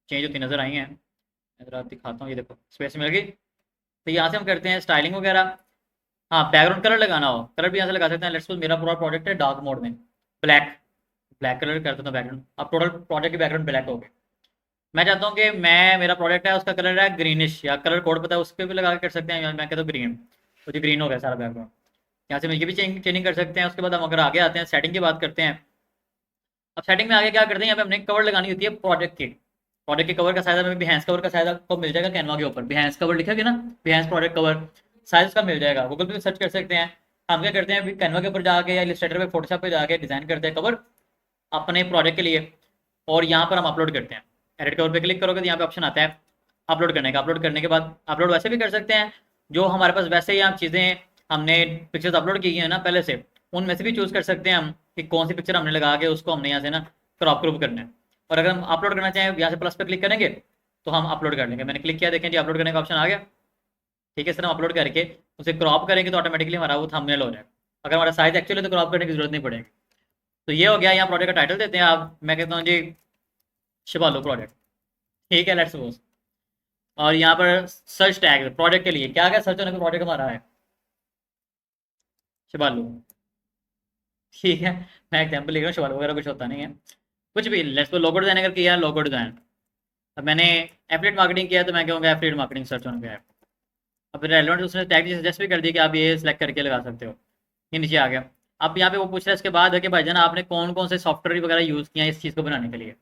S1: चेंज होती नज़र आई हैं, मैं ज़रा दिखाता हूँ, ये देखो स्पेस मिल गई। तो यहाँ से हम करते हैं स्टाइलिंग वगैरह। हाँ, बैकग्राउंड कलर लगाना हो, कलर भी यहाँ से लगा सकते हैं। लेट्स सपोज मेरा पूरा प्रोडक्ट है डार्क मोड में, ब्लैक ब्लैक कलर कर देता हूँ बैकग्राउंड। अब टोटल प्रोडक्ट की बैकग्राउंड ब्लैक हो गई। मैं चाहता हूँ कि मेरा प्रोडक्ट है उसका कलर है ग्रीनिश, या कलर कोड पता है उस पर भी लगा के कर सकते हैं, मैं कहता हूँ ग्रीन, तो जी ग्रीन हो गया सारा बैकग्राउंड। यहाँ से ये भी चेंजिंग कर सकते हैं। उसके बाद हम अगर आगे आते हैं, सेटिंग की बात करते हैं। अब सेटिंग में आगे क्या करते हैं, यहाँ पे हमने कवर लगानी होती है प्रोडक्ट के कवर का साइज हमें बिहेंस कवर का साइज आपको मिल जाएगा कैनवा के ऊपर, बिहेंस कवर लिखा गया ना, बिहेंस प्रोडक्ट कवर साइज का मिल जाएगा, गूगल पे सर्च कर सकते हैं। हम क्या करते हैं, कैनवा के ऊपर जाके या इलस्ट्रेटर पे, फोटोशॉप पे जाके डिजाइन करते हैं कवर अपने प्रोडक्ट के लिए, और यहाँ पर हम अपलोड करते हैं। एडिट कवर पे क्लिक करोगे तो यहाँ पे ऑप्शन आता है अपलोड करने का। अपलोड करने के बाद अपलोड वैसे भी कर सकते हैं, जो हमारे पास वैसे ही हम चीज़ें हमने पिक्चर्स अपलोड की हैं ना पहले से, उनमें से भी चूज़ कर सकते हैं हम कि कौन सी पिक्चर हमने लगा के उसको हमने यहाँ से ना क्रॉप करना है। और अगर हम अपलोड करना चाहें, यहाँ से प्लस पे क्लिक करेंगे तो हम अपलोड कर लेंगे। मैंने क्लिक किया, देखें जी अपलोड करने का ऑप्शन आ गया। ठीक है, इस तरह हम अपलोड करके उसे क्रॉप करेंगे तो ऑटोमेटिकली हमारा वो थंबनेल हो जाएगा। अगर हमारा साइज एक्चुअली तो क्रॉप करने की जरूरत नहीं पड़ेगी। तो ये हो गया, यहाँ प्रोडक्ट का टाइटल देते हैं आप, मैं कहता हूँ जी शिबालो प्रोडक्ट। ठीक है, लेट्स सपोज। और यहाँ पर सर्च टैग प्रोडक्ट के लिए क्या क्या सर्च होने पर प्रोडक्ट हमारा है, शिबालो। ठीक है, मैं एग्जाम्पल लिख रहा हूँ, शिबालो वगैरह कुछ होता नहीं है, कुछ भी। लेट्स सपोज लोगो डिजाइन अगर किया, लोगो डिजाइन। अब मैंने एफिलिएट मार्केटिंग किया तो मैं कहूँगा एफिलिएट मार्केटिंग सर्च होने पे है। अब रेलेवेंट उसने टैग सजेस्ट भी कर दिया कि आप ये सिलेक्ट करके लगा सकते हो। ये नीचे आ गया। अब यहाँ पे वो पूछ रहा है इसके बाद है कि भाईजान आपने कौन कौन से सॉफ्टवेयर वगैरह यूज़ किया है इस चीज़ को बनाने के लिए।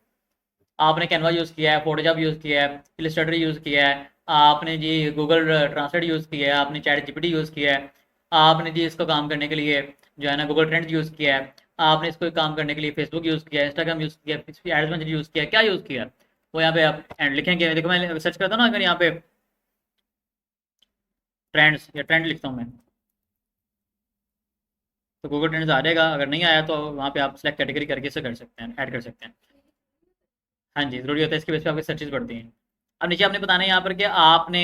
S1: आपने कैनवा यूज़ किया है, फोटोशॉप यूज़ किया है, इलस्ट्रेटर यूज़ किया है, आपने जी गूगल ट्रांसलेट यूज़ किया है, आपने चैट जीपीटी यूज़ किया है, आपने जी इसको काम करने के लिए जो है ना गूगल ट्रेंड्स यूज़ किया है, आपने इसको काम करने के लिए फेसबुक यूज़ किया है, इंस्टाग्राम यूज़ किया है, एड्स मैनेजर यूज़ किया है, क्या यूज़ किया है? वो यहाँ पे आप एंड लिखेंगे। देखो मैं सर्च करता हूँ ना, अगर यहाँ पे ट्रेंड्स या ट्रेंड लिखता हूँ मैं, तो गूगल ट्रेंड्स आ जाएगा। अगर नहीं आया तो वहाँ पे आप सेलेक्ट कैटेगरी करके इसे कर सकते हैं, ऐड कर सकते हैं। हाँ जी, ज़रूरी होता है, इसकी वजह से आपकी सर्चेज बढ़ती हैं। अब नीचे आपने बताना है यहाँ पर कि आपने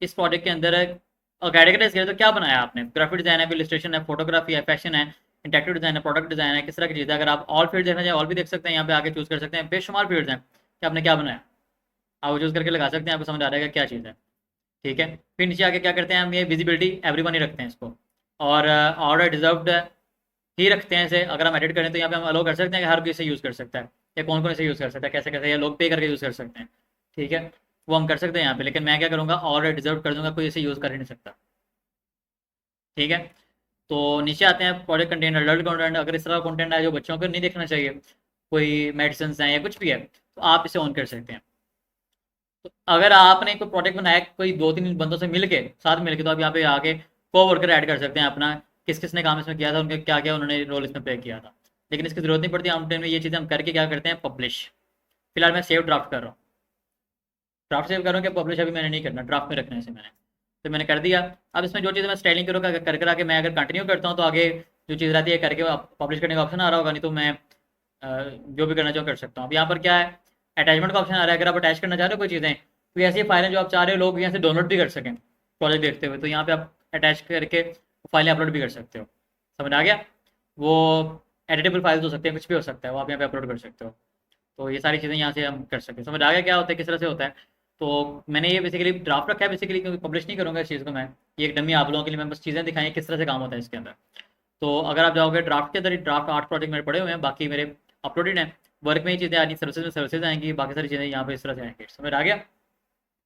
S1: इस प्रोजेक्ट के अंदर कैटेगराइज किया तो क्या बनाया आपने। ग्राफिक डिज़ाइन है, इलस्ट्रेशन है, फोटोग्राफी है, फैशन है, इंटरेक्टिव डिज़ाइन है, प्रोडक्ट डिज़ाइन है, किस तरह की चीज़ है। अगर आप ऑल फील्ड देखना चाहें ऑल भी देख सकते हैं, यहाँ पे आके चूज़ कर सकते हैं। बेशुमार फील्ड्स हैं कि आपने क्या बनाया, आप वो चूज़ करके लगा सकते हैं, आपको समझ आ जाएगा क्या चीज़ है। ठीक है, फिर नीचे आके क्या करते हैं हम, ये विजिबिलिटी एवरीवन ही रखते हैं इसको, और ऑर्डर डिजर्व्ड ही रखते हैं इसे। अगर हम एडिट करें तो यहाँ पे हम अलो कर सकते हैं कि हर कोई इसे यूज़ कर सकता है, या कौन कौन इसे यूज़ कर सकता है, कैसे कैसे, या लोग पे करके यूज़ कर सकते हैं। ठीक है, वो हम कर सकते हैं यहाँ पे, लेकिन मैं क्या करूँगा ऑलरेडी डिजर्व कर दूंगा, कोई इसे यूज़ कर ही नहीं सकता। ठीक है, तो नीचे आते हैं प्रोजेक्ट कंटेंट, अडल्ट कंटेंट। अगर इस तरह का कंटेंट है जो बच्चों को नहीं देखना चाहिए, कोई मेडिसिन है या कुछ भी है, तो आप इसे ऑन कर सकते हैं। तो अगर आपने कोई प्रोजेक्ट बनाया कोई 2-3 बंदों से मिलके साथ मिलके, तो आप यहाँ पे आके को वर्कर ऐड कर सकते हैं अपना, किस किस ने काम इसमें किया था, उनके क्या क्या उन्होंने रोल इसमें प्ले किया था। लेकिन इसकी जरूरत नहीं पड़ती आम टाइम में, ये चीज़ें हम करके क्या करते हैं, पब्लिश। फिलहाल मैं सेव ड्राफ्ट कर रहा हूँ, ड्राफ्ट सेव कर रहा हूँ कि पब्लिश अभी मैंने नहीं करना, ड्राफ्ट में रखना है इसे मैंने, तो मैंने कर दिया। अब इसमें जो चीज़ें मैं स्टाइलिंग करूँगा कर कर आके मैं अगर कंटिन्यू करता हूँ तो आगे जो चीज़ रहती है करके पब्लिश करने का ऑप्शन आ रहा होगा, नहीं तो मैं जो भी करना चाहूँ कर सकता हूँ। अब यहाँ पर क्या है, अटैचमेंट का ऑप्शन आ रहा है। अगर आप अटैच करना चाह रहे हो कोई चीज़ें, तो ऐसी फाइलें जो आप चाह रहे हो लोग यहाँ से डाउनलोड भी कर सकें प्रोजेक्ट देखते हुए, तो यहाँ पे आप अटैच करके फाइलें अपलोड भी कर सकते हो। समझ आ गया, वो एडिटेबल फाइल्स हो सकते हैं, कुछ भी हो सकता है, वो आप यहाँ पे अपलोड कर सकते हो। तो ये सारी चीज़ें यहाँ से हम कर सकते हैं। समझ आ गया क्या होता है, किस तरह से होता है। तो मैंने ये बेसिकली ड्राफ्ट रखा है बेसिकली, क्योंकि पब्लिश नहीं करूँगा इस चीज़ को मैं, ये एक डमी आप लोगों के लिए, मैं बस चीज़ें दिखाई किस तरह से काम होता है इसके अंदर। तो अगर आप जाओगे ड्राफ्ट के अंदर, ड्राफ्ट 8 प्रोजेक्ट मेरे पड़े हुए हैं, बाकी मेरे अपलोडेड हैं। वर्क में ये चीज़ें आनी, सर्विसेज में सर्विसेज आएंगी, बाकी सारी चीज़ें यहाँ पे इस तरह से आएंगी। समझ आ गया,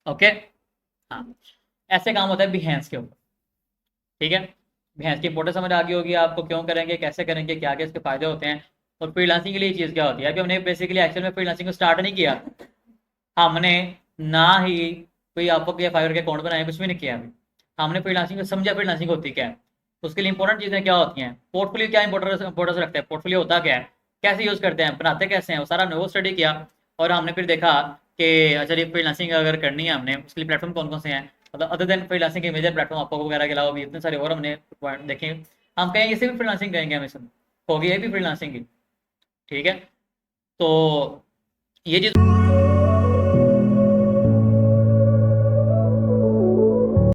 S1: ओके। हाँ, ऐसे काम होता है बिहेंस के ऊपर। ठीक है, भैंस की इंपॉर्टेंस समझ आ गई होगी आपको, क्यों करेंगे, कैसे करेंगे, क्या क्या इसके फायदे होते हैं, और फ्रीलांसिंग के लिए चीज़ क्या होती है। अभी हमने बेसिकली एक्चुअल में फ्रीलांसिंग को स्टार्ट नहीं किया, हमने ना ही कोई अपवर्क या फाइवर के अकाउंट बनाए, कुछ भी नहीं किया अभी। हमने फ्रीलांसिंग को समझा, फ्रीलांसिंग होती क्या है, उसके लिए इंपॉर्टेंट चीज़ें क्या होती हैं, पोर्टफोलियो क्या इंपॉर्टेंस रखता है, पोर्टफोलियो होता क्या है, कैसे यूज़ करते हैं, बनाते कैसे हैं, वो सारा हमने वो स्टडी किया। और हमने फिर देखा कि अच्छा ये फ्रीलांसिंग अगर करनी है हमने, उसके लिए प्लेटफॉर्म कौन कौन से हैं, मतलब अदर देन फ्रीलांसिंग के मेजर प्लेटफॉर्म अपवर्क वगैरह के अलावा भी इतने सारे और हमने देखे। हम कहेंगे इसे भी फ्रीलांसिंग कहेंगे, हमें सब होगी, ये भी फ्रीलांसिंग की। ठीक है, तो ये चीज़